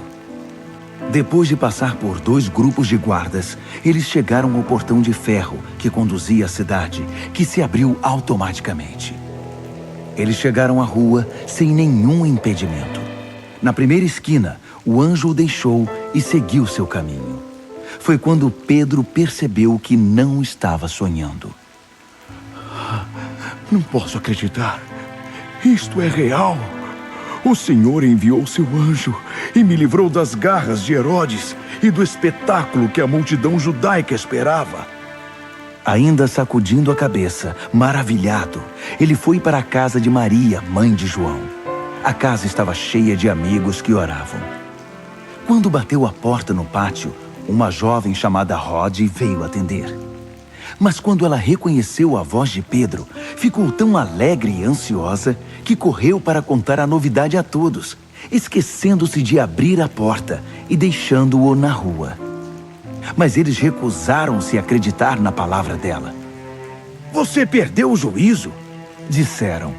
[SPEAKER 1] Depois de passar por 2 grupos de guardas, eles chegaram ao portão de ferro que conduzia à cidade, que se abriu automaticamente. Eles chegaram à rua sem nenhum impedimento. Na primeira esquina, o anjo o deixou e seguiu seu caminho. Foi quando Pedro percebeu que não estava sonhando.
[SPEAKER 2] Não posso acreditar. Isto é real. O Senhor enviou seu anjo e me livrou das garras de Herodes e do espetáculo que a multidão judaica esperava.
[SPEAKER 1] Ainda sacudindo a cabeça, maravilhado, ele foi para a casa de Maria, mãe de João. A casa estava cheia de amigos que oravam. Quando bateu a porta no pátio, uma jovem chamada Rode veio atender. Mas quando ela reconheceu a voz de Pedro, ficou tão alegre e ansiosa que correu para contar a novidade a todos, esquecendo-se de abrir a porta e deixando-o na rua. Mas eles recusaram-se a acreditar na palavra dela.
[SPEAKER 2] Você perdeu o juízo?
[SPEAKER 1] Disseram.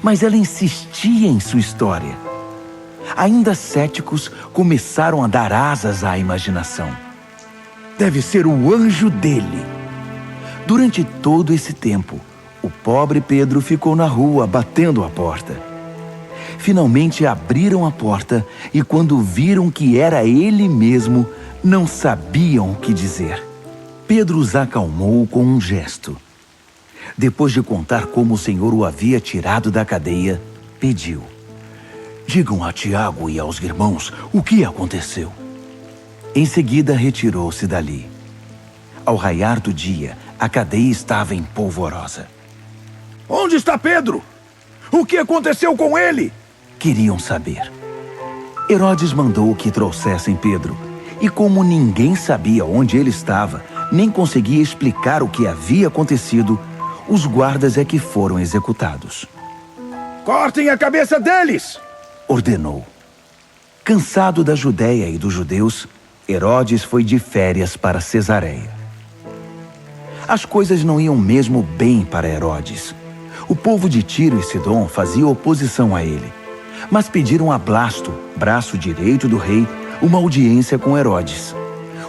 [SPEAKER 1] Mas ela insistia em sua história. Ainda céticos, começaram a dar asas à imaginação.
[SPEAKER 2] Deve ser o anjo dele.
[SPEAKER 1] Durante todo esse tempo, o pobre Pedro ficou na rua batendo a porta. Finalmente abriram a porta e quando viram que era ele mesmo, não sabiam o que dizer. Pedro os acalmou com um gesto. Depois de contar como o Senhor o havia tirado da cadeia, pediu: digam a Tiago e aos irmãos o que aconteceu. Em seguida retirou-se dali. Ao raiar do dia, a cadeia estava em polvorosa.
[SPEAKER 2] Onde está Pedro? O que aconteceu com ele?
[SPEAKER 1] Queriam saber. Herodes mandou que trouxessem Pedro, e como ninguém sabia onde ele estava, nem conseguia explicar o que havia acontecido, os guardas é que foram executados.
[SPEAKER 2] Cortem a cabeça deles!
[SPEAKER 1] Ordenou. Cansado da Judéia e dos judeus, Herodes foi de férias para Cesareia. As coisas não iam mesmo bem para Herodes. O povo de Tiro e Sidom fazia oposição a ele, mas pediram a Blasto, braço direito do rei, uma audiência com Herodes.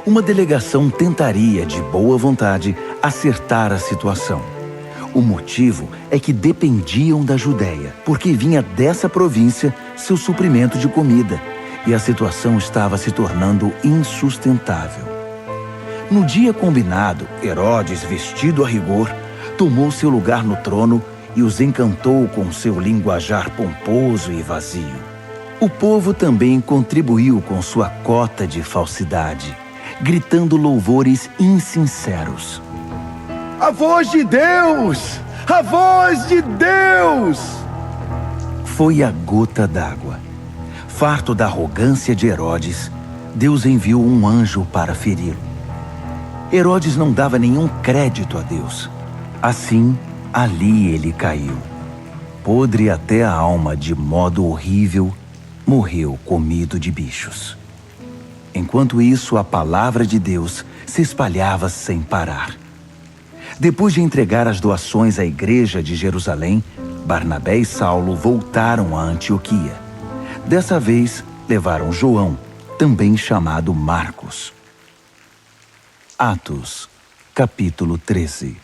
[SPEAKER 1] Uma delegação tentaria, de boa vontade, acertar a situação. O motivo é que dependiam da Judéia, porque vinha dessa província seu suprimento de comida, e a situação estava se tornando insustentável. No dia combinado, Herodes, vestido a rigor, tomou seu lugar no trono e os encantou com seu linguajar pomposo e vazio. O povo também contribuiu com sua cota de falsidade, gritando louvores insinceros.
[SPEAKER 2] A voz de Deus! A voz de Deus!
[SPEAKER 1] Foi a gota d'água. Farto da arrogância de Herodes, Deus enviou um anjo para feri-lo. Herodes não dava nenhum crédito a Deus. Assim, ali ele caiu. Podre até a alma de modo horrível, morreu comido de bichos. Enquanto isso, a palavra de Deus se espalhava sem parar. Depois de entregar as doações à igreja de Jerusalém, Barnabé e Saulo voltaram a Antioquia. Dessa vez, levaram João, também chamado Marcos. Atos, capítulo 13.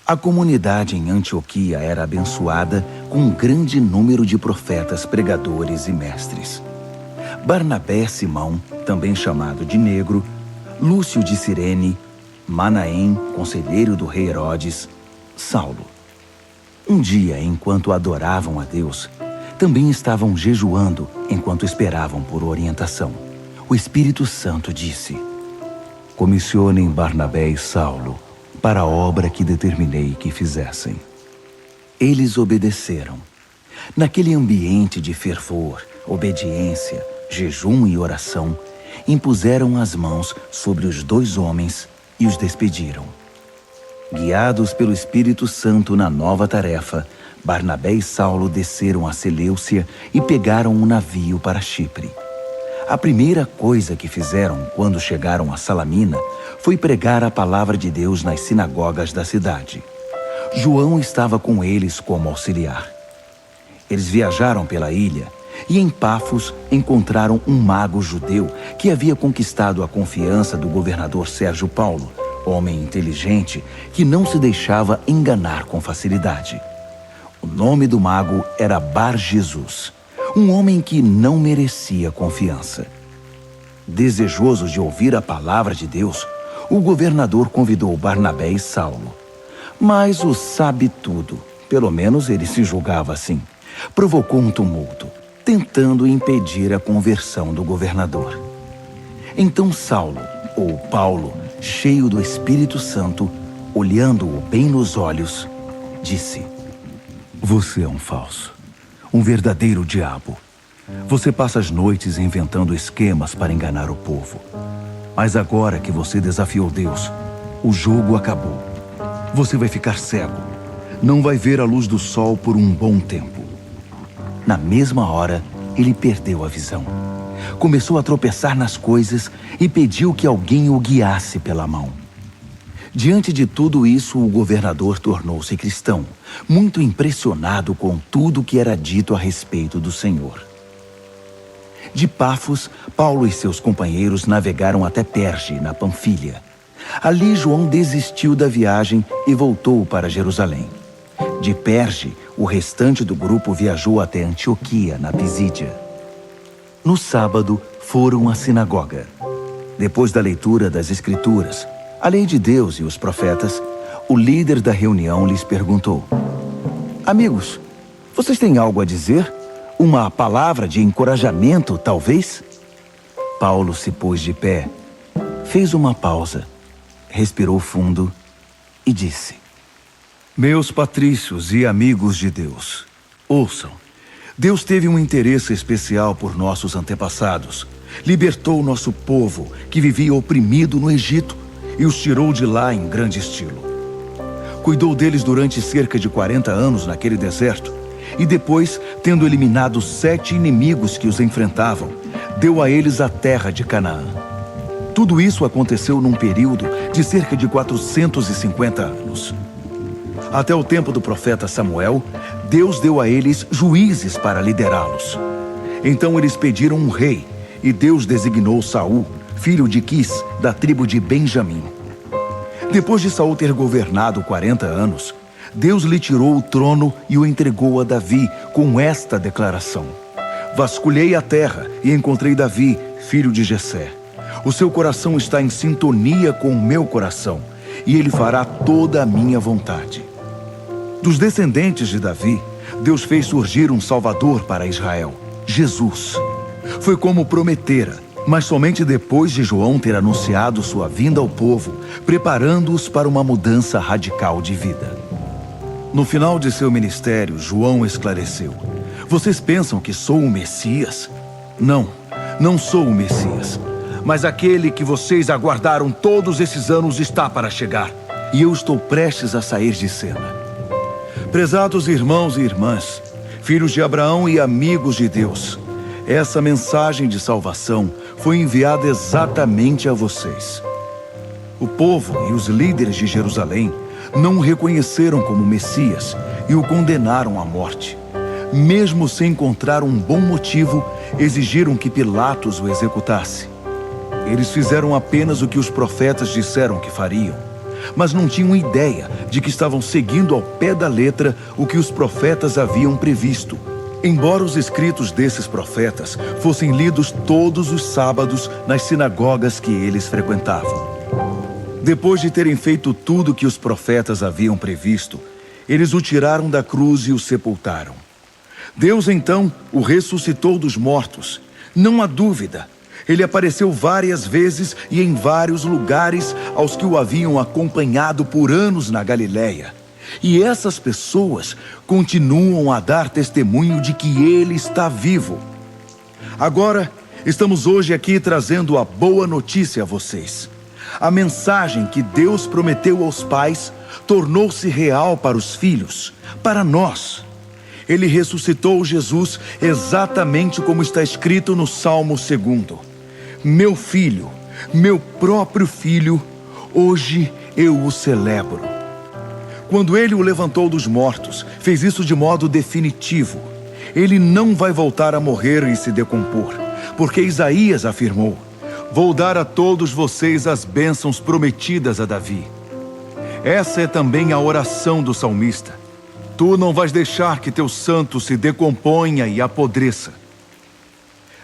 [SPEAKER 1] A comunidade em Antioquia era abençoada com um grande número de profetas, pregadores e mestres. Barnabé, Simão, também chamado de Negro, Lúcio de Cirene, Manaém, conselheiro do rei Herodes, Saulo. Um dia, enquanto adoravam a Deus, também estavam jejuando enquanto esperavam por orientação. O Espírito Santo disse: comissionem Barnabé e Saulo para a obra que determinei que fizessem. Eles obedeceram. Naquele ambiente de fervor, obediência, jejum e oração, impuseram as mãos sobre os 2 homens e os despediram. Guiados pelo Espírito Santo na nova tarefa, Barnabé e Saulo desceram a Seleucia e pegaram um navio para Chipre. A primeira coisa que fizeram quando chegaram a Salamina foi pregar a palavra de Deus nas sinagogas da cidade. João estava com eles como auxiliar. Eles viajaram pela ilha e em Pafos encontraram um mago judeu que havia conquistado a confiança do governador Sérgio Paulo, homem inteligente que não se deixava enganar com facilidade. O nome do mago era Bar-Jesus, um homem que não merecia confiança. Desejoso de ouvir a palavra de Deus, o governador convidou Barnabé e Saulo. Mas o sabe-tudo, pelo menos ele se julgava assim, provocou um tumulto, tentando impedir a conversão do governador. Então Saulo, ou Paulo, cheio do Espírito Santo, olhando-o bem nos olhos, disse: você é um falso, um verdadeiro diabo. Você passa as noites inventando esquemas para enganar o povo. Mas agora que você desafiou Deus, o jogo acabou. Você vai ficar cego. Não vai ver a luz do sol por um bom tempo. Na mesma hora, ele perdeu a visão. Começou a tropeçar nas coisas e pediu que alguém o guiasse pela mão. Diante de tudo isso, o governador tornou-se cristão, muito impressionado com tudo que era dito a respeito do Senhor. De Pafos, Paulo e seus companheiros navegaram até Perge, na Panfilha. Ali, João desistiu da viagem e voltou para Jerusalém. De Perge, o restante do grupo viajou até Antioquia, na Pisídia. No sábado, foram à sinagoga. Depois da leitura das Escrituras, a lei de Deus e os profetas, o líder da reunião lhes perguntou: amigos, vocês têm algo a dizer? Uma palavra de encorajamento, talvez? Paulo se pôs de pé, fez uma pausa, respirou fundo e disse: meus patrícios e amigos de Deus, ouçam. Deus teve um interesse especial por nossos antepassados. Libertou nosso povo, que vivia oprimido no Egito, e os tirou de lá em grande estilo. Cuidou deles durante cerca de 40 anos naquele deserto, e depois, tendo eliminado 7 inimigos que os enfrentavam, deu a eles a terra de Canaã. Tudo isso aconteceu num período de cerca de 450 anos. Até o tempo do profeta Samuel, Deus deu a eles juízes para liderá-los. Então eles pediram um rei, e Deus designou Saul, filho de Quis, da tribo de Benjamim. Depois de Saul ter governado 40 anos, Deus lhe tirou o trono e o entregou a Davi com esta declaração: vasculhei a terra e encontrei Davi, filho de Jessé. O seu coração está em sintonia com o meu coração, e ele fará toda a minha vontade. Dos descendentes de Davi, Deus fez surgir um Salvador para Israel, Jesus. Foi como prometera, mas somente depois de João ter anunciado sua vinda ao povo, preparando-os para uma mudança radical de vida. No final de seu ministério, João esclareceu: vocês pensam que sou o Messias?
[SPEAKER 2] Não sou o Messias. Mas aquele que vocês aguardaram todos esses anos está para chegar. E eu estou prestes a sair de cena. Prezados irmãos e irmãs, filhos de Abraão e amigos de Deus, essa mensagem de salvação foi enviada exatamente a vocês. O povo e os líderes de Jerusalém não o reconheceram como Messias e o condenaram à morte. Mesmo sem encontrar um bom motivo, exigiram que Pilatos o executasse. Eles fizeram apenas o que os profetas disseram que fariam, mas não tinham ideia de que estavam seguindo ao pé da letra o que os profetas haviam previsto. Embora os escritos desses profetas fossem lidos todos os sábados nas sinagogas que eles frequentavam. Depois de terem feito tudo o que os profetas haviam previsto, eles o tiraram da cruz e o sepultaram. Deus então o ressuscitou dos mortos. Não há dúvida. Ele apareceu várias vezes e em vários lugares aos que o haviam acompanhado por anos na Galileia. E essas pessoas continuam a dar testemunho de que ele está vivo. Agora, estamos hoje aqui trazendo a boa notícia a vocês. A mensagem que Deus prometeu aos pais tornou-se real para os filhos, para nós. Ele ressuscitou Jesus exatamente como está escrito no Salmo 2. Meu filho, meu próprio filho, hoje eu o celebro. Quando ele o levantou dos mortos, fez isso de modo definitivo. Ele não vai voltar a morrer e se decompor, porque Isaías afirmou: vou dar a todos vocês as bênçãos prometidas a Davi. Essa é também a oração do salmista. Tu não vais deixar que teu santo se decomponha e apodreça.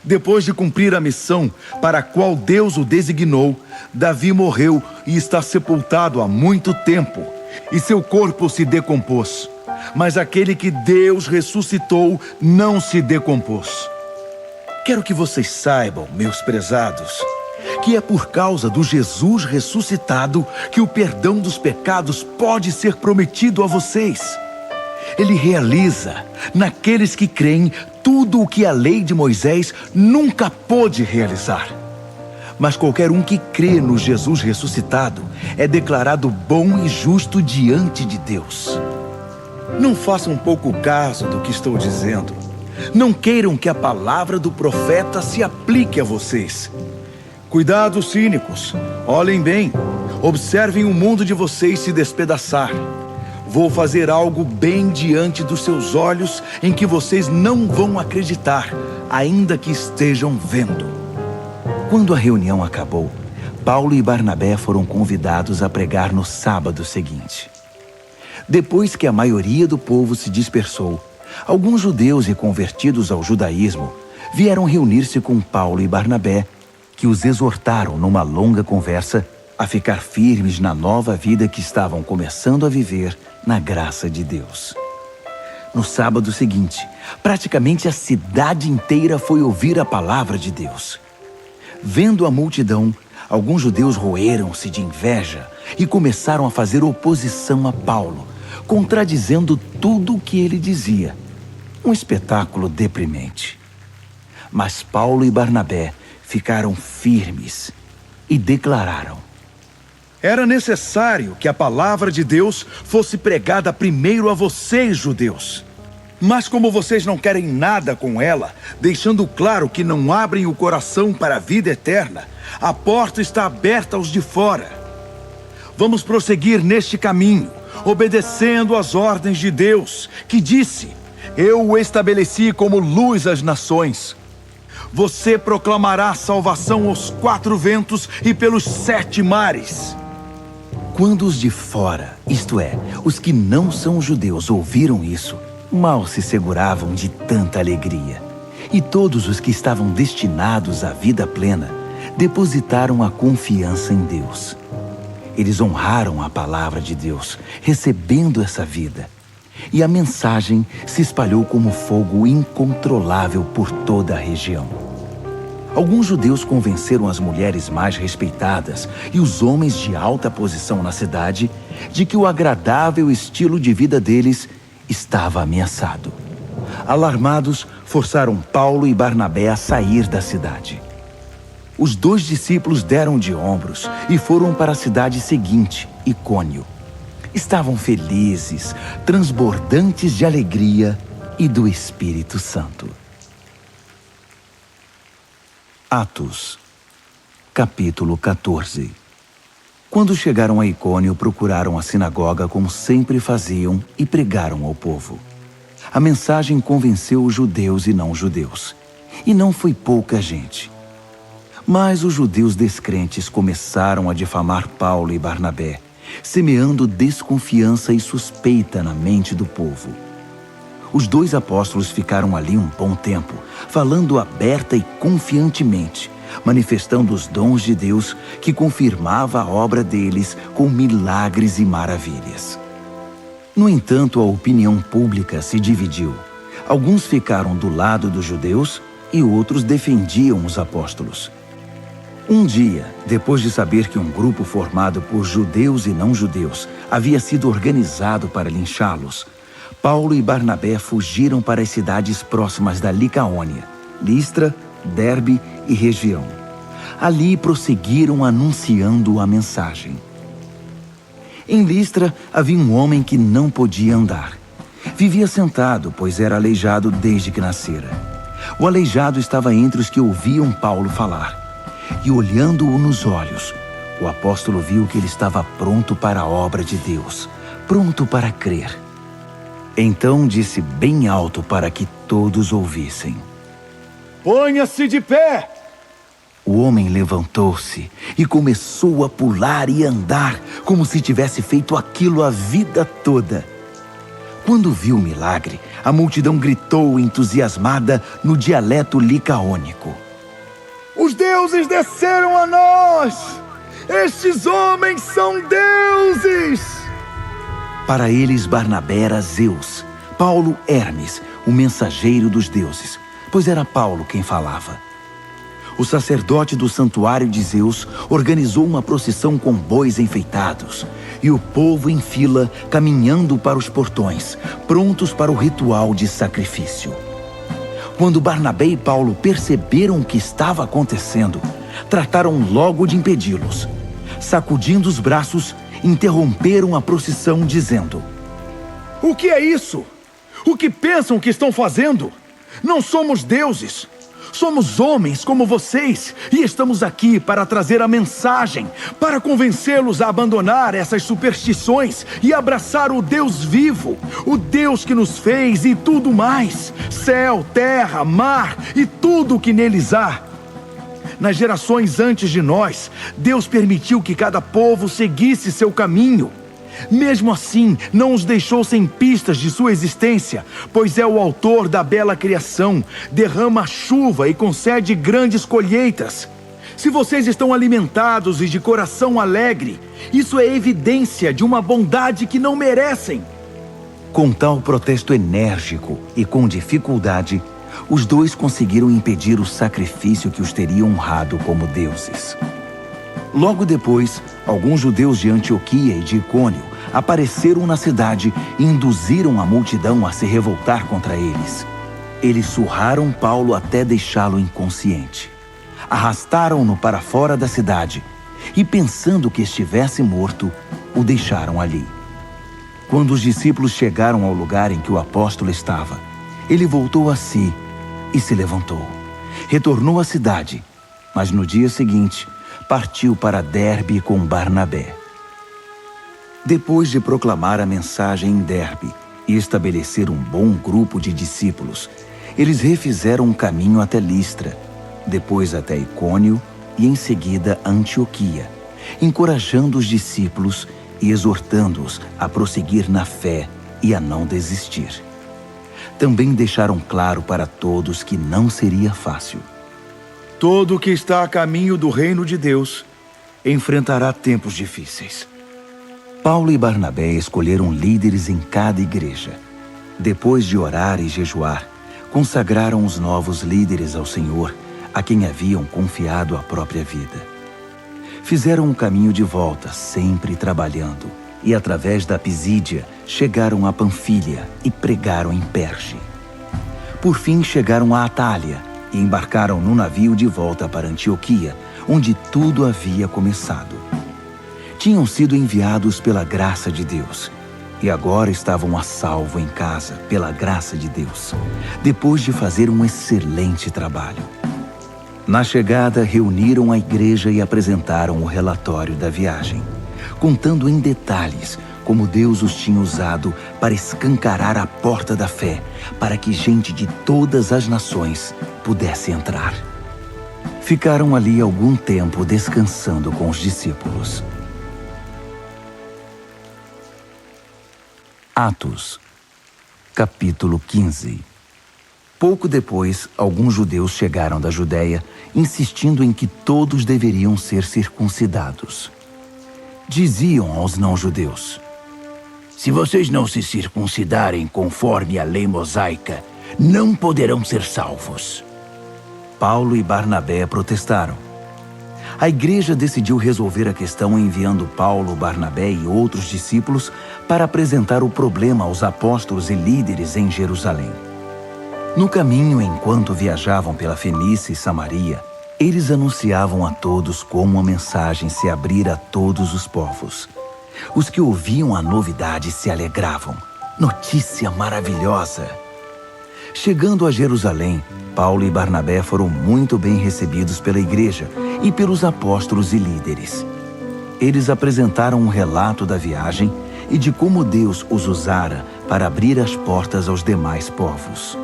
[SPEAKER 2] Depois de cumprir a missão para a qual Deus o designou, Davi morreu e está sepultado há muito tempo, e seu corpo se decompôs. Mas aquele que Deus ressuscitou não se decompôs. Quero que vocês saibam, meus prezados, que é por causa do Jesus ressuscitado que o perdão dos pecados pode ser prometido a vocês. Ele realiza, naqueles que creem, tudo o que a lei de Moisés nunca pôde realizar. Mas qualquer um que crê no Jesus ressuscitado é declarado bom e justo diante de Deus. Não façam pouco caso do que estou dizendo. Não queiram que a palavra do profeta se aplique a vocês. Cuidado, cínicos. Olhem bem. Observem o mundo de vocês se despedaçar. Vou fazer algo bem diante dos seus olhos em que vocês não vão acreditar, ainda que estejam vendo. Quando a reunião acabou, Paulo e Barnabé foram convidados a pregar no sábado seguinte. Depois que a maioria do povo se dispersou, alguns judeus reconvertidos ao judaísmo vieram reunir-se com Paulo e Barnabé, que os exortaram numa longa conversa a ficar firmes na nova vida que estavam começando a viver na graça de Deus. No sábado seguinte, praticamente a cidade inteira foi ouvir a palavra de Deus. Vendo a multidão, alguns judeus roeram-se de inveja e começaram a fazer oposição a Paulo, contradizendo tudo o que ele dizia. Um espetáculo deprimente. Mas Paulo e Barnabé ficaram firmes e declararam: era necessário que a palavra de Deus fosse pregada primeiro a vocês, judeus. Mas como vocês não querem nada com ela, deixando claro que não abrem o coração para a vida eterna, a porta está aberta aos de fora. Vamos prosseguir neste caminho, obedecendo às ordens de Deus, que disse: eu o estabeleci como luz às nações. Você proclamará salvação aos 4 ventos e pelos 7 mares. Quando os de fora, isto é, os que não são judeus, ouviram isso, mal se seguravam de tanta alegria. E todos os que estavam destinados à vida plena depositaram a confiança em Deus. Eles honraram a palavra de Deus, recebendo essa vida. E a mensagem se espalhou como fogo incontrolável por toda a região. Alguns judeus convenceram as mulheres mais respeitadas e os homens de alta posição na cidade de que o agradável estilo de vida deles estava ameaçado.
[SPEAKER 1] Alarmados, forçaram Paulo e Barnabé a sair da cidade. Os 2 discípulos deram de ombros e foram para a cidade seguinte, Icônio. Estavam felizes, transbordantes de alegria e do Espírito Santo. Atos, capítulo 14. Quando chegaram a Icônio, procuraram a sinagoga como sempre faziam e pregaram ao povo. A mensagem convenceu os judeus e não judeus, e não foi pouca gente. Mas os judeus descrentes começaram a difamar Paulo e Barnabé, semeando desconfiança e suspeita na mente do povo. Os 2 apóstolos ficaram ali um bom tempo, falando aberta e confiantemente, manifestando os dons de Deus que confirmava a obra deles com milagres e maravilhas. No entanto, a opinião pública se dividiu. Alguns ficaram do lado dos judeus e outros defendiam os apóstolos. Um dia, depois de saber que um grupo formado por judeus e não-judeus havia sido organizado para linchá-los, Paulo e Barnabé fugiram para as cidades próximas da Licaônia, Listra, Derbe e região. Ali prosseguiram anunciando a mensagem. Em Listra havia um homem que não podia andar. Vivia sentado, pois era aleijado desde que nascera. O aleijado estava entre os que ouviam Paulo falar. E olhando-o nos olhos, o apóstolo viu que ele estava pronto para a obra de Deus, pronto para crer. Então disse bem alto para que todos ouvissem:
[SPEAKER 2] Ponha-se de pé!
[SPEAKER 1] O homem levantou-se e começou a pular e andar, como se tivesse feito aquilo a vida toda. Quando viu o milagre, a multidão gritou entusiasmada no dialeto licaônico:
[SPEAKER 2] Os deuses desceram a nós! Estes homens são deuses!
[SPEAKER 1] Para eles, Barnabé era Zeus, Paulo Hermes, o mensageiro dos deuses, pois era Paulo quem falava. O sacerdote do santuário de Zeus organizou uma procissão com bois enfeitados, e o povo em fila caminhando para os portões, prontos para o ritual de sacrifício. Quando Barnabé e Paulo perceberam o que estava acontecendo, trataram logo de impedi-los. Sacudindo os braços, interromperam a procissão, dizendo:
[SPEAKER 2] O que é isso? O que pensam que estão fazendo? Não somos deuses. Somos homens como vocês e estamos aqui para trazer a mensagem, para convencê-los a abandonar essas superstições e abraçar o Deus vivo, o Deus que nos fez e tudo mais, céu, terra, mar e tudo o que neles há. Nas gerações antes de nós, Deus permitiu que cada povo seguisse seu caminho. Mesmo assim, não os deixou sem pistas de sua existência, pois é o autor da bela criação, derrama a chuva e concede grandes colheitas. Se vocês estão alimentados e de coração alegre, isso é evidência de uma bondade que não merecem.
[SPEAKER 1] Com tal protesto enérgico e com dificuldade, os 2 conseguiram impedir o sacrifício que os teria honrado como deuses. Logo depois, alguns judeus de Antioquia e de Icônio apareceram na cidade e induziram a multidão a se revoltar contra eles. Eles surraram Paulo até deixá-lo inconsciente. Arrastaram-no para fora da cidade e, pensando que estivesse morto, o deixaram ali. Quando os discípulos chegaram ao lugar em que o apóstolo estava, ele voltou a si e se levantou. Retornou à cidade, mas no dia seguinte partiu para Derbe com Barnabé. Depois de proclamar a mensagem em Derbe e estabelecer um bom grupo de discípulos, eles refizeram um caminho até Listra, depois até Icônio e em seguida Antioquia, encorajando os discípulos e exortando-os a prosseguir na fé e a não desistir. Também deixaram claro para todos que não seria fácil.
[SPEAKER 2] Todo o que está a caminho do reino de Deus enfrentará tempos difíceis.
[SPEAKER 1] Paulo e Barnabé escolheram líderes em cada igreja. Depois de orar e jejuar, consagraram os novos líderes ao Senhor, a quem haviam confiado a própria vida. Fizeram um caminho de volta, sempre trabalhando, e através da Pisídia chegaram a Panfília e pregaram em Perge. Por fim chegaram a Atália e embarcaram no navio de volta para Antioquia, onde tudo havia começado. Tinham sido enviados pela graça de Deus e agora estavam a salvo em casa pela graça de Deus, depois de fazer um excelente trabalho. Na chegada, reuniram a igreja e apresentaram o relatório da viagem, contando em detalhes como Deus os tinha usado para escancarar a porta da fé, para que gente de todas as nações pudesse entrar. Ficaram ali algum tempo descansando com os discípulos. Atos, capítulo 15. Pouco depois, alguns judeus chegaram da Judéia, insistindo em que todos deveriam ser circuncidados. Diziam aos não-judeus:
[SPEAKER 3] Se vocês não se circuncidarem conforme a lei mosaica, não poderão ser salvos.
[SPEAKER 1] Paulo e Barnabé protestaram. A igreja decidiu resolver a questão enviando Paulo, Barnabé e outros discípulos para apresentar o problema aos apóstolos e líderes em Jerusalém. No caminho, enquanto viajavam pela Fenícia e Samaria, eles anunciavam a todos como a mensagem se abrir a todos os povos. Os que ouviam a novidade se alegravam. Notícia maravilhosa! Chegando a Jerusalém, Paulo e Barnabé foram muito bem recebidos pela igreja e pelos apóstolos e líderes. Eles apresentaram um relato da viagem e de como Deus os usara para abrir as portas aos demais povos.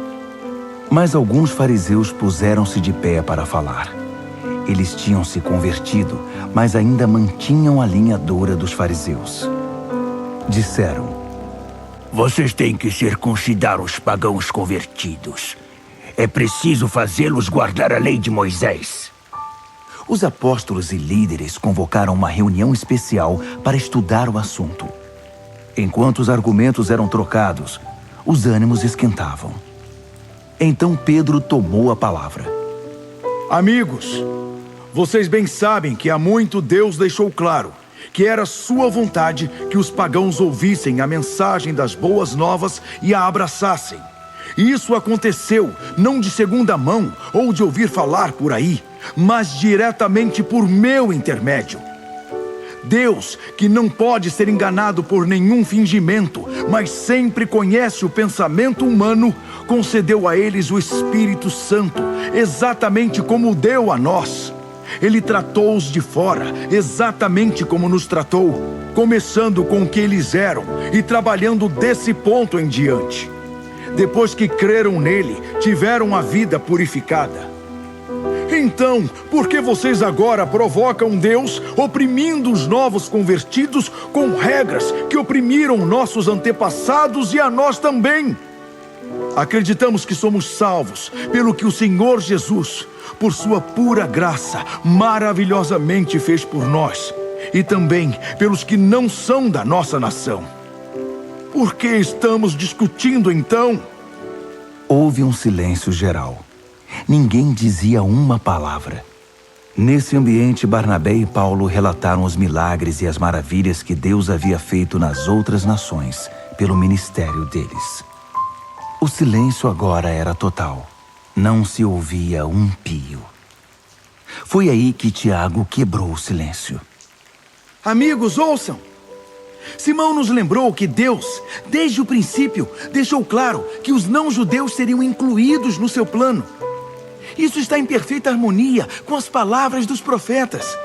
[SPEAKER 1] Mas alguns fariseus puseram-se de pé para falar. Eles tinham se convertido, mas ainda mantinham a linha dura dos fariseus. Disseram:
[SPEAKER 3] Vocês têm que circuncidar os pagãos convertidos. É preciso fazê-los guardar a lei de Moisés.
[SPEAKER 1] Os apóstolos e líderes convocaram uma reunião especial para estudar o assunto. Enquanto os argumentos eram trocados, os ânimos esquentavam. Então Pedro tomou a palavra.
[SPEAKER 2] Amigos, vocês bem sabem que há muito Deus deixou claro que era sua vontade que os pagãos ouvissem a mensagem das boas novas e a abraçassem. E isso aconteceu não de segunda mão ou de ouvir falar por aí, mas diretamente por meu intermédio. Deus, que não pode ser enganado por nenhum fingimento, mas sempre conhece o pensamento humano, concedeu a eles o Espírito Santo, exatamente como o deu a nós. Ele tratou-os de fora, exatamente como nos tratou, começando com o que eles eram e trabalhando desse ponto em diante. Depois que creram nele, tiveram a vida purificada. Então, por que vocês agora provocam Deus, oprimindo os novos convertidos com regras que oprimiram nossos antepassados e a nós também? Acreditamos que somos salvos pelo que o Senhor Jesus, por sua pura graça, maravilhosamente fez por nós, e também pelos que não são da nossa nação. Por que estamos discutindo então?
[SPEAKER 1] Houve um silêncio geral. Ninguém dizia uma palavra. Nesse ambiente, Barnabé e Paulo relataram os milagres e as maravilhas que Deus havia feito nas outras nações, pelo ministério deles. O silêncio agora era total. Não se ouvia um pio. Foi aí que Tiago quebrou o silêncio.
[SPEAKER 3] Amigos, ouçam! Simão nos lembrou que Deus, desde o princípio, deixou claro que os não-judeus seriam incluídos no seu plano. Isso está em perfeita harmonia com as palavras dos profetas.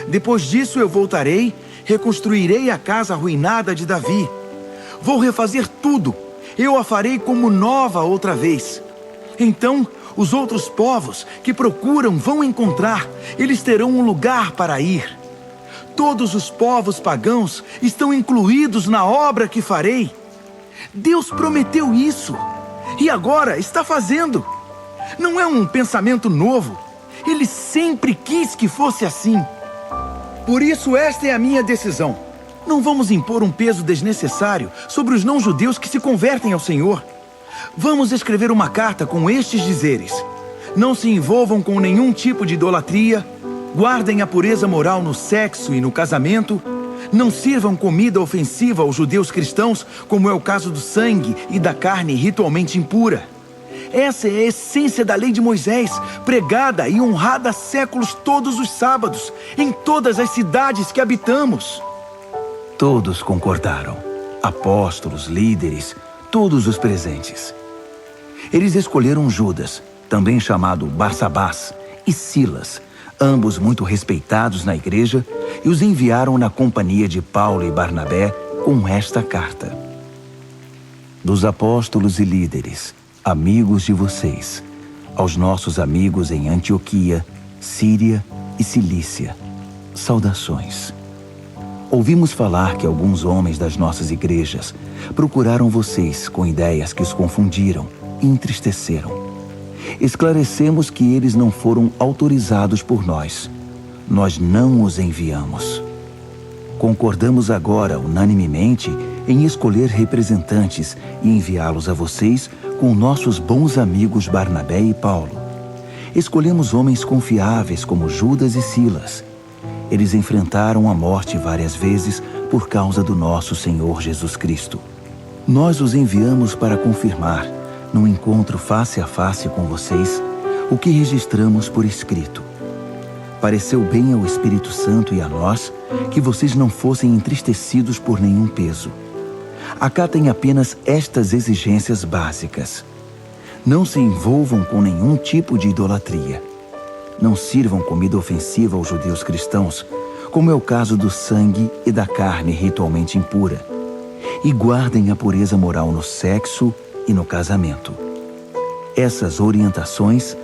[SPEAKER 3] Depois disso eu voltarei, reconstruirei a casa arruinada de Davi. Vou refazer tudo. Eu a farei como nova outra vez. Então, os outros povos que procuram vão encontrar. Eles terão um lugar para ir. Todos os povos pagãos estão incluídos na obra que farei. Deus prometeu isso. E agora está fazendo. Não é um pensamento novo. Ele sempre quis que fosse assim. Por isso, esta é a minha decisão. Não vamos impor um peso desnecessário sobre os não-judeus que se convertem ao Senhor. Vamos escrever uma carta com estes dizeres: não se envolvam com nenhum tipo de idolatria, guardem a pureza moral no sexo e no casamento, não sirvam comida ofensiva aos judeus cristãos, como é o caso do sangue e da carne ritualmente impura. Essa é a essência da lei de Moisés, pregada e honrada há séculos todos os sábados, em todas as cidades que habitamos.
[SPEAKER 1] Todos concordaram. Apóstolos, líderes, todos os presentes. Eles escolheram Judas, também chamado Barsabás, e Silas, ambos muito respeitados na igreja, e os enviaram na companhia de Paulo e Barnabé com esta carta. Dos apóstolos e líderes, amigos de vocês, aos nossos amigos em Antioquia, Síria e Cilícia, saudações. Ouvimos falar que alguns homens das nossas igrejas procuraram vocês com ideias que os confundiram e entristeceram. Esclarecemos que eles não foram autorizados por nós. Nós não os enviamos. Concordamos agora, unanimemente, em escolher representantes e enviá-los a vocês com nossos bons amigos Barnabé e Paulo. Escolhemos homens confiáveis como Judas e Silas. Eles enfrentaram a morte várias vezes por causa do nosso Senhor Jesus Cristo. Nós os enviamos para confirmar, num encontro face a face com vocês, o que registramos por escrito. Pareceu bem ao Espírito Santo e a nós que vocês não fossem entristecidos por nenhum peso. Acatem apenas estas exigências básicas. Não se envolvam com nenhum tipo de idolatria. Não sirvam comida ofensiva aos judeus cristãos, como é o caso do sangue e da carne ritualmente impura. E guardem a pureza moral no sexo e no casamento. Essas orientações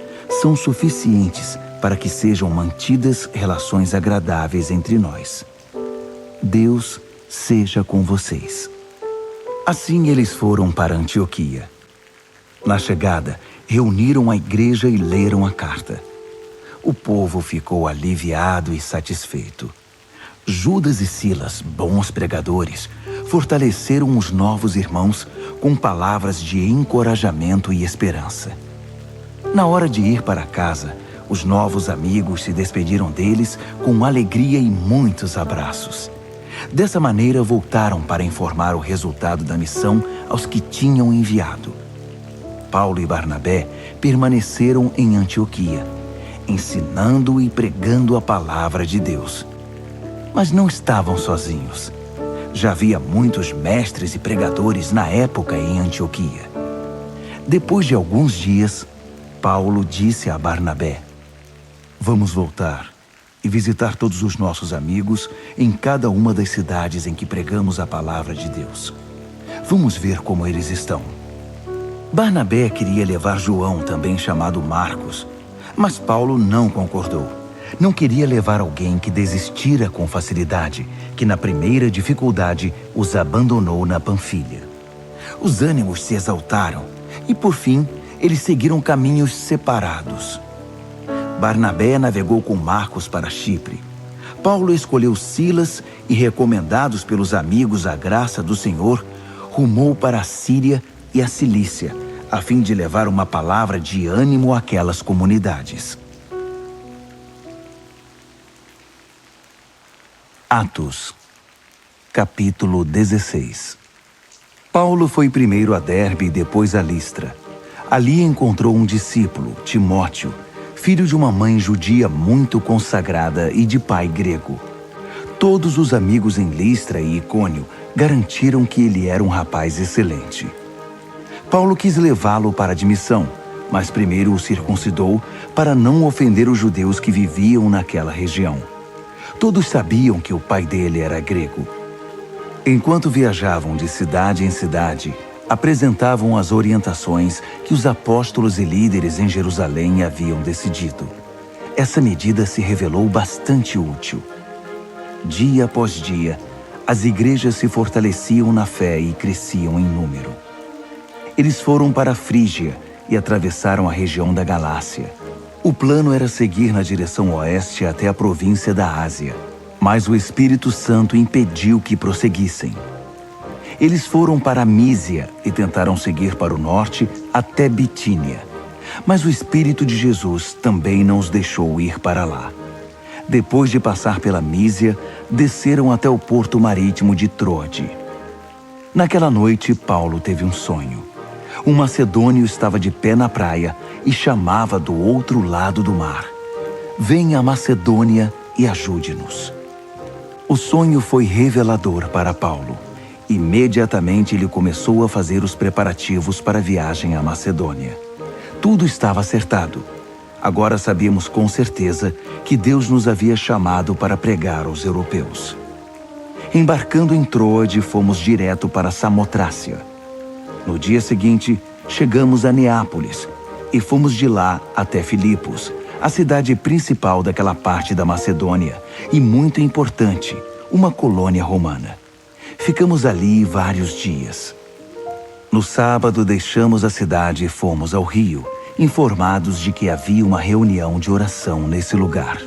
[SPEAKER 1] são suficientes para que sejam mantidas relações agradáveis entre nós. Deus seja com vocês. Assim eles foram para Antioquia. Na chegada, reuniram a igreja e leram a carta. O povo ficou aliviado e satisfeito. Judas e Silas, bons pregadores, fortaleceram os novos irmãos com palavras de encorajamento e esperança. Na hora de ir para casa, os novos amigos se despediram deles com alegria e muitos abraços. Dessa maneira, voltaram para informar o resultado da missão aos que tinham enviado. Paulo e Barnabé permaneceram em Antioquia, ensinando e pregando a palavra de Deus. Mas não estavam sozinhos. Já havia muitos mestres e pregadores na época em Antioquia. Depois de alguns dias, Paulo disse a Barnabé: "Vamos voltar e visitar todos os nossos amigos em cada uma das cidades em que pregamos a palavra de Deus. Vamos ver como eles estão." Barnabé queria levar João, também chamado Marcos, mas Paulo não concordou. Não queria levar alguém que desistira com facilidade, que na primeira dificuldade os abandonou na Panfilha. Os ânimos se exaltaram e, por fim, eles seguiram caminhos separados. Barnabé navegou com Marcos para Chipre. Paulo escolheu Silas e, recomendados pelos amigos à graça do Senhor, rumou para a Síria e a Cilícia, a fim de levar uma palavra de ânimo àquelas comunidades. Atos, capítulo 16. Paulo foi primeiro a Derbe e depois a Listra. Ali encontrou um discípulo, Timóteo, filho de uma mãe judia muito consagrada e de pai grego. Todos os amigos em Listra e Icônio garantiram que ele era um rapaz excelente. Paulo quis levá-lo para a admissão, mas primeiro o circuncidou para não ofender os judeus que viviam naquela região. Todos sabiam que o pai dele era grego. Enquanto viajavam de cidade em cidade, apresentavam as orientações que os apóstolos e líderes em Jerusalém haviam decidido. Essa medida se revelou bastante útil. Dia após dia, as igrejas se fortaleciam na fé e cresciam em número. Eles foram para a Frígia e atravessaram a região da Galácia. O plano era seguir na direção oeste até a província da Ásia, mas o Espírito Santo impediu que prosseguissem. Eles foram para Mísia e tentaram seguir para o norte até Bitínia, mas o Espírito de Jesus também não os deixou ir para lá. Depois de passar pela Mísia, desceram até o porto marítimo de Troade. Naquela noite, Paulo teve um sonho. Um macedônio estava de pé na praia e chamava do outro lado do mar: "Venha a Macedônia e ajude-nos." O sonho foi revelador para Paulo. Imediatamente ele começou a fazer os preparativos para a viagem à Macedônia. Tudo estava acertado. Agora sabíamos com certeza que Deus nos havia chamado para pregar aos europeus. Embarcando em Troade, fomos direto para Samotrácia. No dia seguinte, chegamos a Neápolis e fomos de lá até Filipos, a cidade principal daquela parte da Macedônia e muito importante, uma colônia romana. Ficamos ali vários dias. No sábado, deixamos a cidade e fomos ao rio, informados de que havia uma reunião de oração nesse lugar.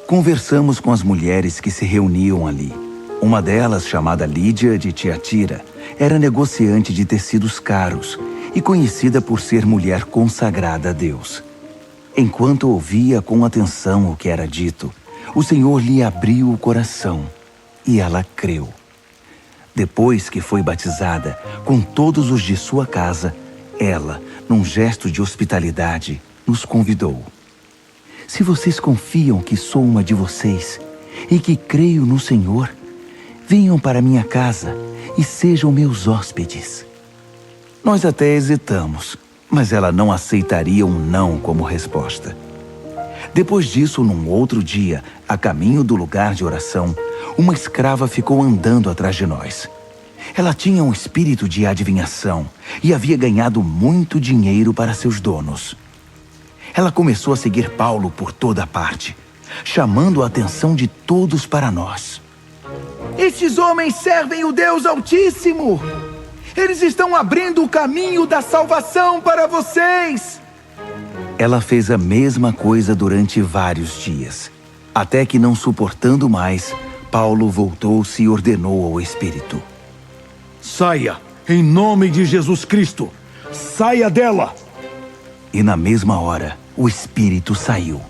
[SPEAKER 1] Conversamos com as mulheres que se reuniam ali. Uma delas, chamada Lídia de Tiatira, era negociante de tecidos caros e conhecida por ser mulher consagrada a Deus. Enquanto ouvia com atenção o que era dito, o Senhor lhe abriu o coração e ela creu. Depois que foi batizada, com todos os de sua casa, ela, num gesto de hospitalidade, nos convidou. "Se vocês confiam que sou uma de vocês e que creio no Senhor, venham para minha casa e sejam meus hóspedes." Nós até hesitamos, mas ela não aceitaria um não como resposta. Depois disso, num outro dia, a caminho do lugar de oração, uma escrava ficou andando atrás de nós. Ela tinha um espírito de adivinhação e havia ganhado muito dinheiro para seus donos. Ela começou a seguir Paulo por toda parte, chamando a atenção de todos para nós.
[SPEAKER 3] Estes homens servem o Deus Altíssimo! Eles estão abrindo o caminho da salvação para vocês!
[SPEAKER 1] Ela fez a mesma coisa durante vários dias, até que, não suportando mais, Paulo voltou-se e ordenou ao espírito:
[SPEAKER 2] Saia, em nome de Jesus Cristo! Saia dela!
[SPEAKER 1] E na mesma hora, o espírito saiu.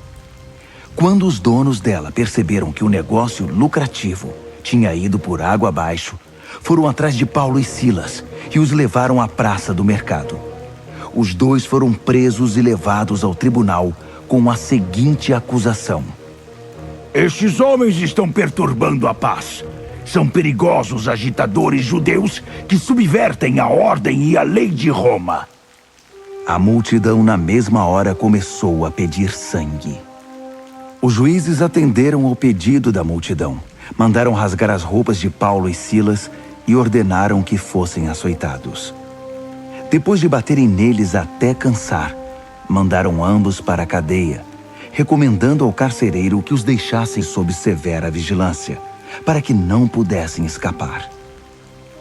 [SPEAKER 1] Quando os donos dela perceberam que o negócio lucrativo tinha ido por água abaixo, foram atrás de Paulo e Silas e os levaram à praça do mercado. Os dois foram presos e levados ao tribunal com a seguinte acusação:
[SPEAKER 2] Estes homens estão perturbando a paz. São perigosos agitadores judeus que subvertem a ordem e a lei de Roma.
[SPEAKER 1] A multidão na mesma hora começou a pedir sangue. Os juízes atenderam ao pedido da multidão, mandaram rasgar as roupas de Paulo e Silas e ordenaram que fossem açoitados. Depois de baterem neles até cansar, mandaram ambos para a cadeia, recomendando ao carcereiro que os deixassem sob severa vigilância, para que não pudessem escapar.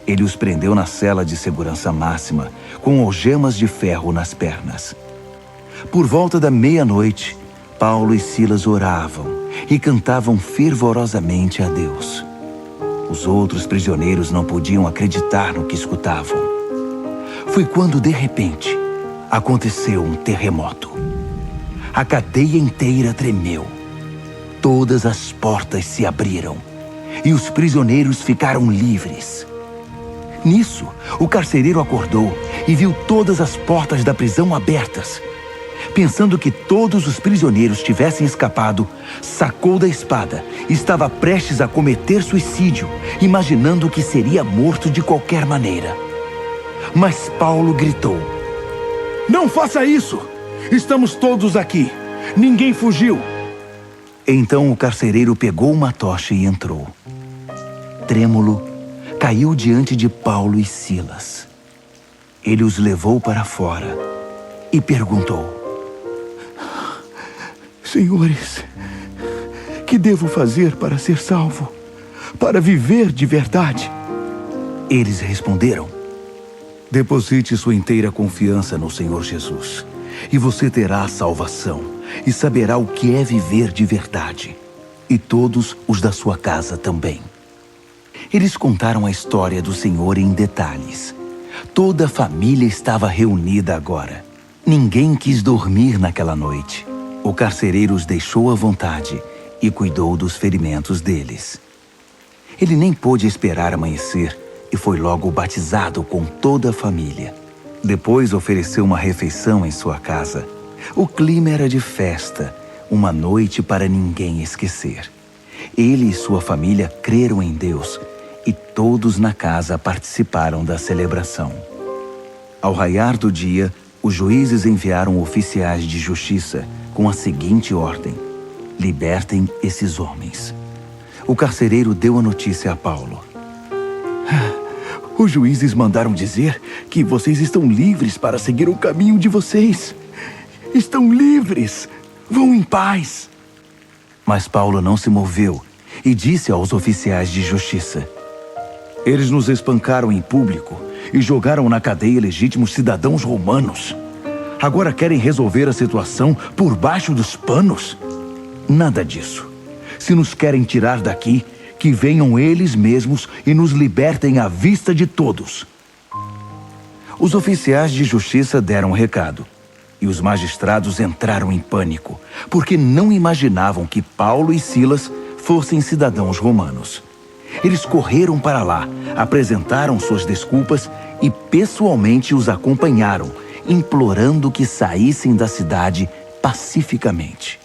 [SPEAKER 1] Ele os prendeu na cela de segurança máxima, com algemas de ferro nas pernas. Por volta da meia-noite, Paulo e Silas oravam e cantavam fervorosamente a Deus. Os outros prisioneiros não podiam acreditar no que escutavam. Foi quando, de repente, aconteceu um terremoto. A cadeia inteira tremeu. Todas as portas se abriram e os prisioneiros ficaram livres. Nisso, o carcereiro acordou e viu todas as portas da prisão abertas. Pensando que todos os prisioneiros tivessem escapado, sacou da espada e estava prestes a cometer suicídio, imaginando que seria morto de qualquer maneira. Mas Paulo gritou:
[SPEAKER 2] Não faça isso! Estamos todos aqui. Ninguém fugiu.
[SPEAKER 1] Então o carcereiro pegou uma tocha e entrou. Trêmulo, caiu diante de Paulo e Silas. Ele os levou para fora e perguntou:
[SPEAKER 3] Senhores, que devo fazer para ser salvo? Para viver de verdade?
[SPEAKER 1] Eles responderam: Deposite sua inteira confiança no Senhor Jesus, e você terá a salvação e saberá o que é viver de verdade, e todos os da sua casa também. Eles contaram a história do Senhor em detalhes. Toda a família estava reunida agora. Ninguém quis dormir naquela noite. O carcereiro os deixou à vontade e cuidou dos ferimentos deles. Ele nem pôde esperar amanhecer e foi logo batizado com toda a família. Depois ofereceu uma refeição em sua casa. O clima era de festa, uma noite para ninguém esquecer. Ele e sua família creram em Deus e todos na casa participaram da celebração. Ao raiar do dia, os juízes enviaram oficiais de justiça com a seguinte ordem: libertem esses homens. O carcereiro deu a notícia a Paulo.
[SPEAKER 3] Os juízes mandaram dizer que vocês estão livres para seguir o caminho de vocês. Estão livres. Vão em paz.
[SPEAKER 1] Mas Paulo não se moveu e disse aos oficiais de justiça:
[SPEAKER 2] Eles nos espancaram em público e jogaram na cadeia legítimos cidadãos romanos. Agora querem resolver a situação por baixo dos panos? Nada disso. Se nos querem tirar daqui, que venham eles mesmos e nos libertem à vista de todos.
[SPEAKER 1] Os oficiais de justiça deram o recado, e os magistrados entraram em pânico, porque não imaginavam que Paulo e Silas fossem cidadãos romanos. Eles correram para lá, apresentaram suas desculpas e pessoalmente os acompanharam, implorando que saíssem da cidade pacificamente.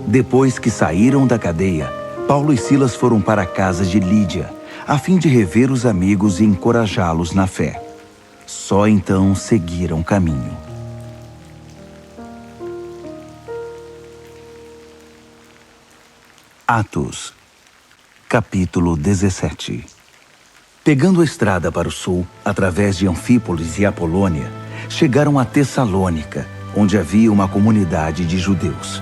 [SPEAKER 1] Depois que saíram da cadeia, Paulo e Silas foram para a casa de Lídia, a fim de rever os amigos e encorajá-los na fé. Só então seguiram caminho. Atos, capítulo 17. Pegando a estrada para o sul, através de Anfípolis e Apolônia, chegaram a Tessalônica, onde havia uma comunidade de judeus.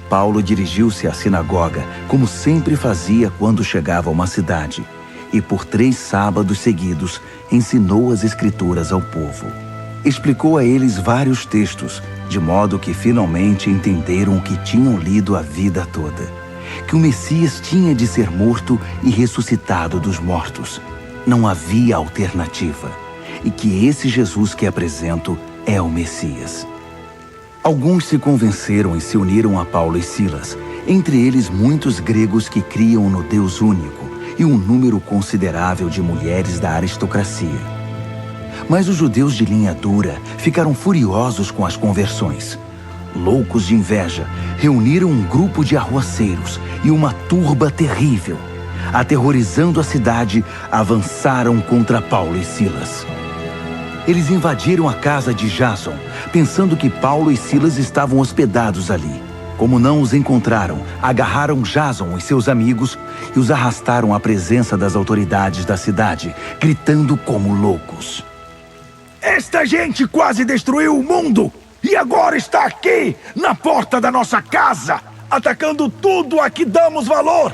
[SPEAKER 1] Paulo dirigiu-se à sinagoga, como sempre fazia quando chegava a uma cidade, e por 3 sábados seguidos ensinou as Escrituras ao povo. Explicou a eles vários textos, de modo que finalmente entenderam o que tinham lido a vida toda: que o Messias tinha de ser morto e ressuscitado dos mortos. Não havia alternativa, e que esse Jesus que apresento é o Messias. Alguns se convenceram e se uniram a Paulo e Silas, entre eles muitos gregos que criam no Deus único e um número considerável de mulheres da aristocracia. Mas os judeus de linha dura ficaram furiosos com as conversões. Loucos de inveja, reuniram um grupo de arruaceiros e uma turba terrível. Aterrorizando a cidade, avançaram contra Paulo e Silas. Eles invadiram a casa de Jason, pensando que Paulo e Silas estavam hospedados ali. Como não os encontraram, agarraram Jason e seus amigos e os arrastaram à presença das autoridades da cidade, gritando como loucos.
[SPEAKER 2] Esta gente quase destruiu o mundo e agora está aqui, na porta da nossa casa, atacando tudo a que damos valor.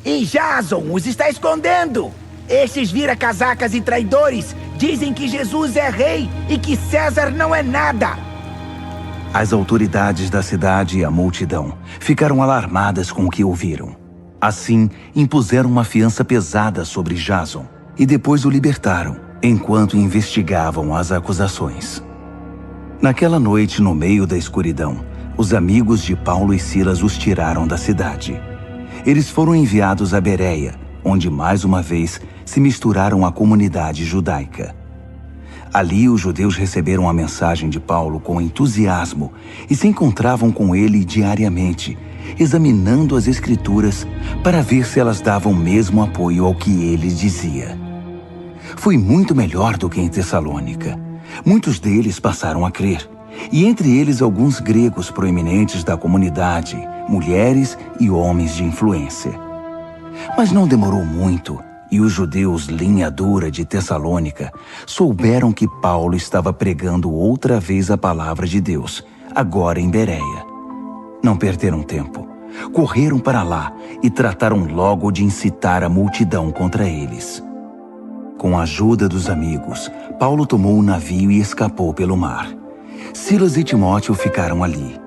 [SPEAKER 3] E Jason os está escondendo. Estes vira-casacas e traidores dizem que Jesus é rei e que César não é nada.
[SPEAKER 1] As autoridades da cidade e a multidão ficaram alarmadas com o que ouviram. Assim, impuseram uma fiança pesada sobre Jason e depois o libertaram, enquanto investigavam as acusações. Naquela noite, no meio da escuridão, os amigos de Paulo e Silas os tiraram da cidade. Eles foram enviados a Bereia, onde mais uma vez se misturaram à comunidade judaica. Ali os judeus receberam a mensagem de Paulo com entusiasmo e se encontravam com ele diariamente, examinando as Escrituras para ver se elas davam mesmo apoio ao que ele dizia. Foi muito melhor do que em Tessalônica. Muitos deles passaram a crer, e entre eles alguns gregos proeminentes da comunidade, mulheres e homens de influência. Mas não demorou muito, e os judeus linha dura de Tessalônica souberam que Paulo estava pregando outra vez a palavra de Deus, agora em Bereia. Não perderam tempo. Correram para lá e trataram logo de incitar a multidão contra eles. Com a ajuda dos amigos, Paulo tomou o navio e escapou pelo mar. Silas e Timóteo ficaram ali.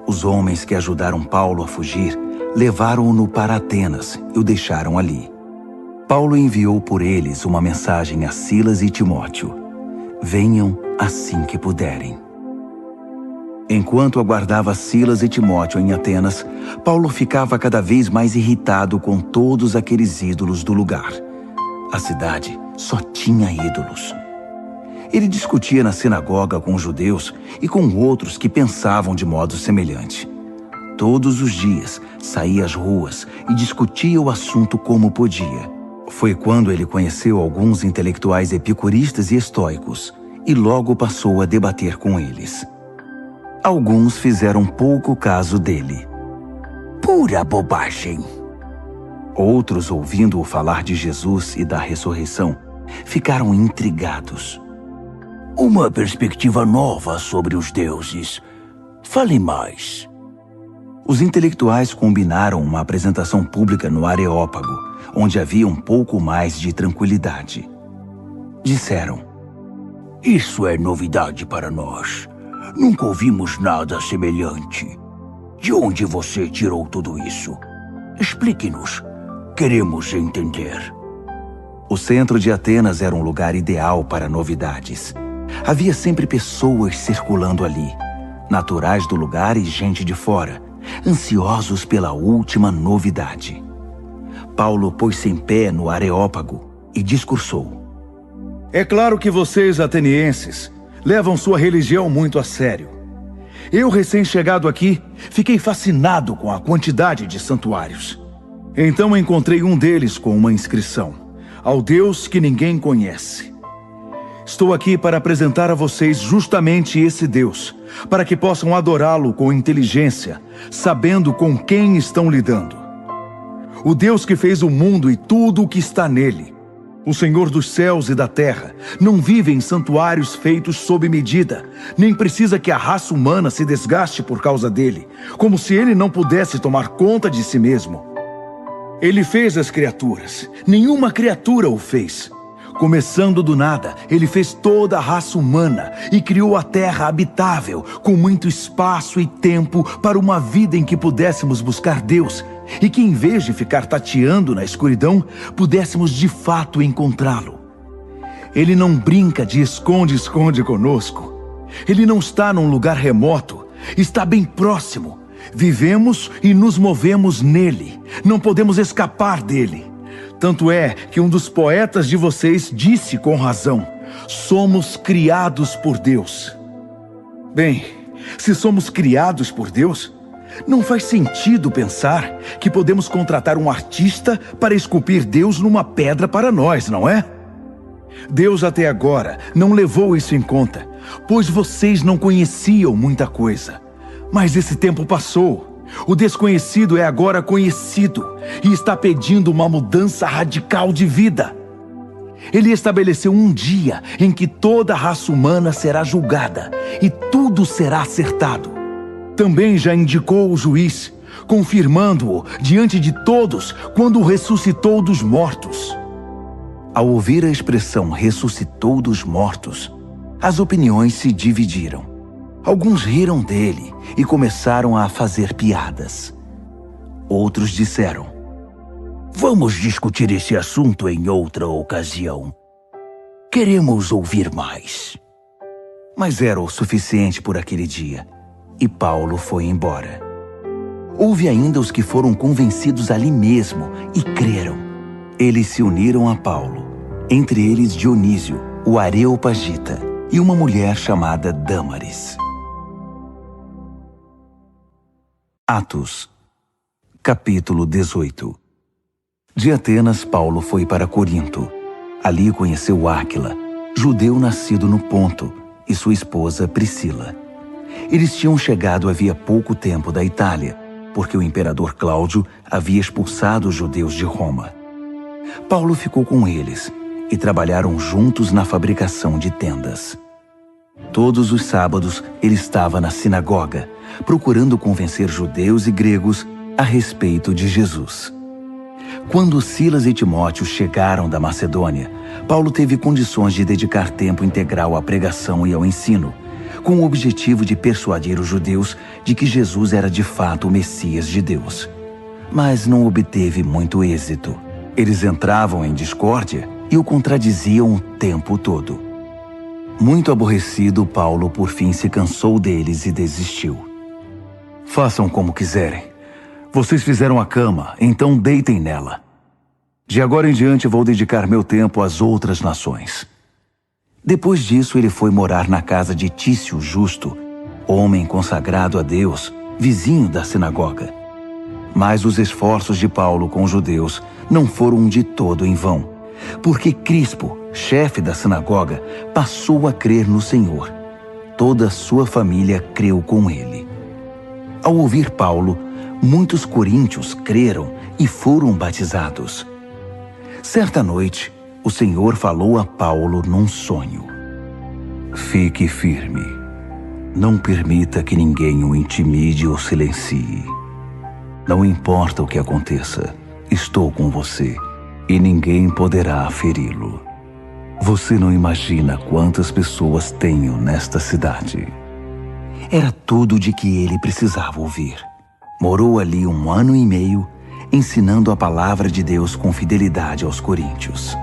[SPEAKER 1] Os homens que ajudaram Paulo a fugir levaram-no para Atenas e o deixaram ali. Paulo enviou por eles uma mensagem a Silas e Timóteo: venham assim que puderem. Enquanto aguardava Silas e Timóteo em Atenas, Paulo ficava cada vez mais irritado com todos aqueles ídolos do lugar. A cidade só tinha ídolos. Ele discutia na sinagoga com os judeus e com outros que pensavam de modo semelhante. Todos os dias saía às ruas e discutia o assunto como podia. Foi quando ele conheceu alguns intelectuais epicuristas e estoicos e logo passou a debater com eles. Alguns fizeram pouco caso dele.
[SPEAKER 3] Pura bobagem.
[SPEAKER 1] Outros, ouvindo-o falar de Jesus e da ressurreição, ficaram intrigados.
[SPEAKER 3] Uma perspectiva nova sobre os deuses. Fale mais.
[SPEAKER 1] Os intelectuais combinaram uma apresentação pública no Areópago, onde havia um pouco mais de tranquilidade. Disseram:
[SPEAKER 3] Isso é novidade para nós. Nunca ouvimos nada semelhante. De onde você tirou tudo isso? Explique-nos. Queremos entender.
[SPEAKER 1] O centro de Atenas era um lugar ideal para novidades. Havia sempre pessoas circulando ali, naturais do lugar e gente de fora, ansiosos pela última novidade. Paulo pôs-se em pé no Areópago e discursou.
[SPEAKER 2] É claro que vocês, atenienses, levam sua religião muito a sério. Eu, recém-chegado aqui, fiquei fascinado com a quantidade de santuários. Então encontrei um deles com uma inscrição: ao Deus que ninguém conhece. Estou aqui para apresentar a vocês justamente esse Deus, para que possam adorá-lo com inteligência, sabendo com quem estão lidando. O Deus que fez o mundo e tudo o que está nele. O Senhor dos céus e da terra não vive em santuários feitos sob medida, nem precisa que a raça humana se desgaste por causa dele, como se ele não pudesse tomar conta de si mesmo. Ele fez as criaturas, nenhuma criatura o fez. Começando do nada, ele fez toda a raça humana e criou a terra habitável, com muito espaço e tempo para uma vida em que pudéssemos buscar Deus, e que em vez de ficar tateando na escuridão, pudéssemos de fato encontrá-lo. Ele não brinca de esconde-esconde conosco. Ele não está num lugar remoto, está bem próximo. Vivemos e nos movemos nele, não podemos escapar dele. Tanto é que um dos poetas de vocês disse com razão: somos criados por Deus. Bem, se somos criados por Deus, não faz sentido pensar que podemos contratar um artista para esculpir Deus numa pedra para nós, não é? Deus até agora não levou isso em conta, pois vocês não conheciam muita coisa. Mas esse tempo passou. O desconhecido é agora conhecido e está pedindo uma mudança radical de vida. Ele estabeleceu um dia em que toda a raça humana será julgada e tudo será acertado. Também já indicou o juiz, confirmando-o diante de todos quando o ressuscitou dos mortos.
[SPEAKER 1] Ao ouvir a expressão ressuscitou dos mortos, as opiniões se dividiram. Alguns riram dele e começaram a fazer piadas. Outros disseram:
[SPEAKER 3] Vamos discutir esse assunto em outra ocasião. Queremos ouvir mais.
[SPEAKER 1] Mas era o suficiente por aquele dia, e Paulo foi embora. Houve ainda os que foram convencidos ali mesmo e creram. Eles se uniram a Paulo, entre eles Dionísio, o Areopagita, e uma mulher chamada Dâmaris. Atos, capítulo 18. De Atenas, Paulo foi para Corinto. Ali conheceu Áquila, judeu nascido no Ponto, e sua esposa Priscila. Eles tinham chegado havia pouco tempo da Itália, porque o imperador Cláudio havia expulsado os judeus de Roma. Paulo ficou com eles e trabalharam juntos na fabricação de tendas. Todos os sábados ele estava na sinagoga, procurando convencer judeus e gregos a respeito de Jesus. Quando Silas e Timóteo chegaram da Macedônia, Paulo teve condições de dedicar tempo integral à pregação e ao ensino, com o objetivo de persuadir os judeus de que Jesus era de fato o Messias de Deus. Mas não obteve muito êxito. Eles entravam em discórdia e o contradiziam o tempo todo. Muito aborrecido, Paulo por fim se cansou deles e desistiu. Façam como quiserem. Vocês fizeram a cama, então deitem nela. De agora em diante vou dedicar meu tempo às outras nações. Depois disso, ele foi morar na casa de Tício Justo, homem consagrado a Deus, vizinho da sinagoga. Mas os esforços de Paulo com os judeus não foram de todo em vão, porque Crispo, chefe da sinagoga, passou a crer no Senhor. Toda a sua família creu com ele. Ao ouvir Paulo, muitos coríntios creram e foram batizados. Certa noite, o Senhor falou a Paulo num sonho. Fique firme. Não permita que ninguém o intimide ou silencie. Não importa o que aconteça, estou com você e ninguém poderá feri-lo. Você não imagina quantas pessoas tenho nesta cidade. Era tudo de que ele precisava ouvir. Morou ali 1 ano e meio, ensinando a palavra de Deus com fidelidade aos coríntios.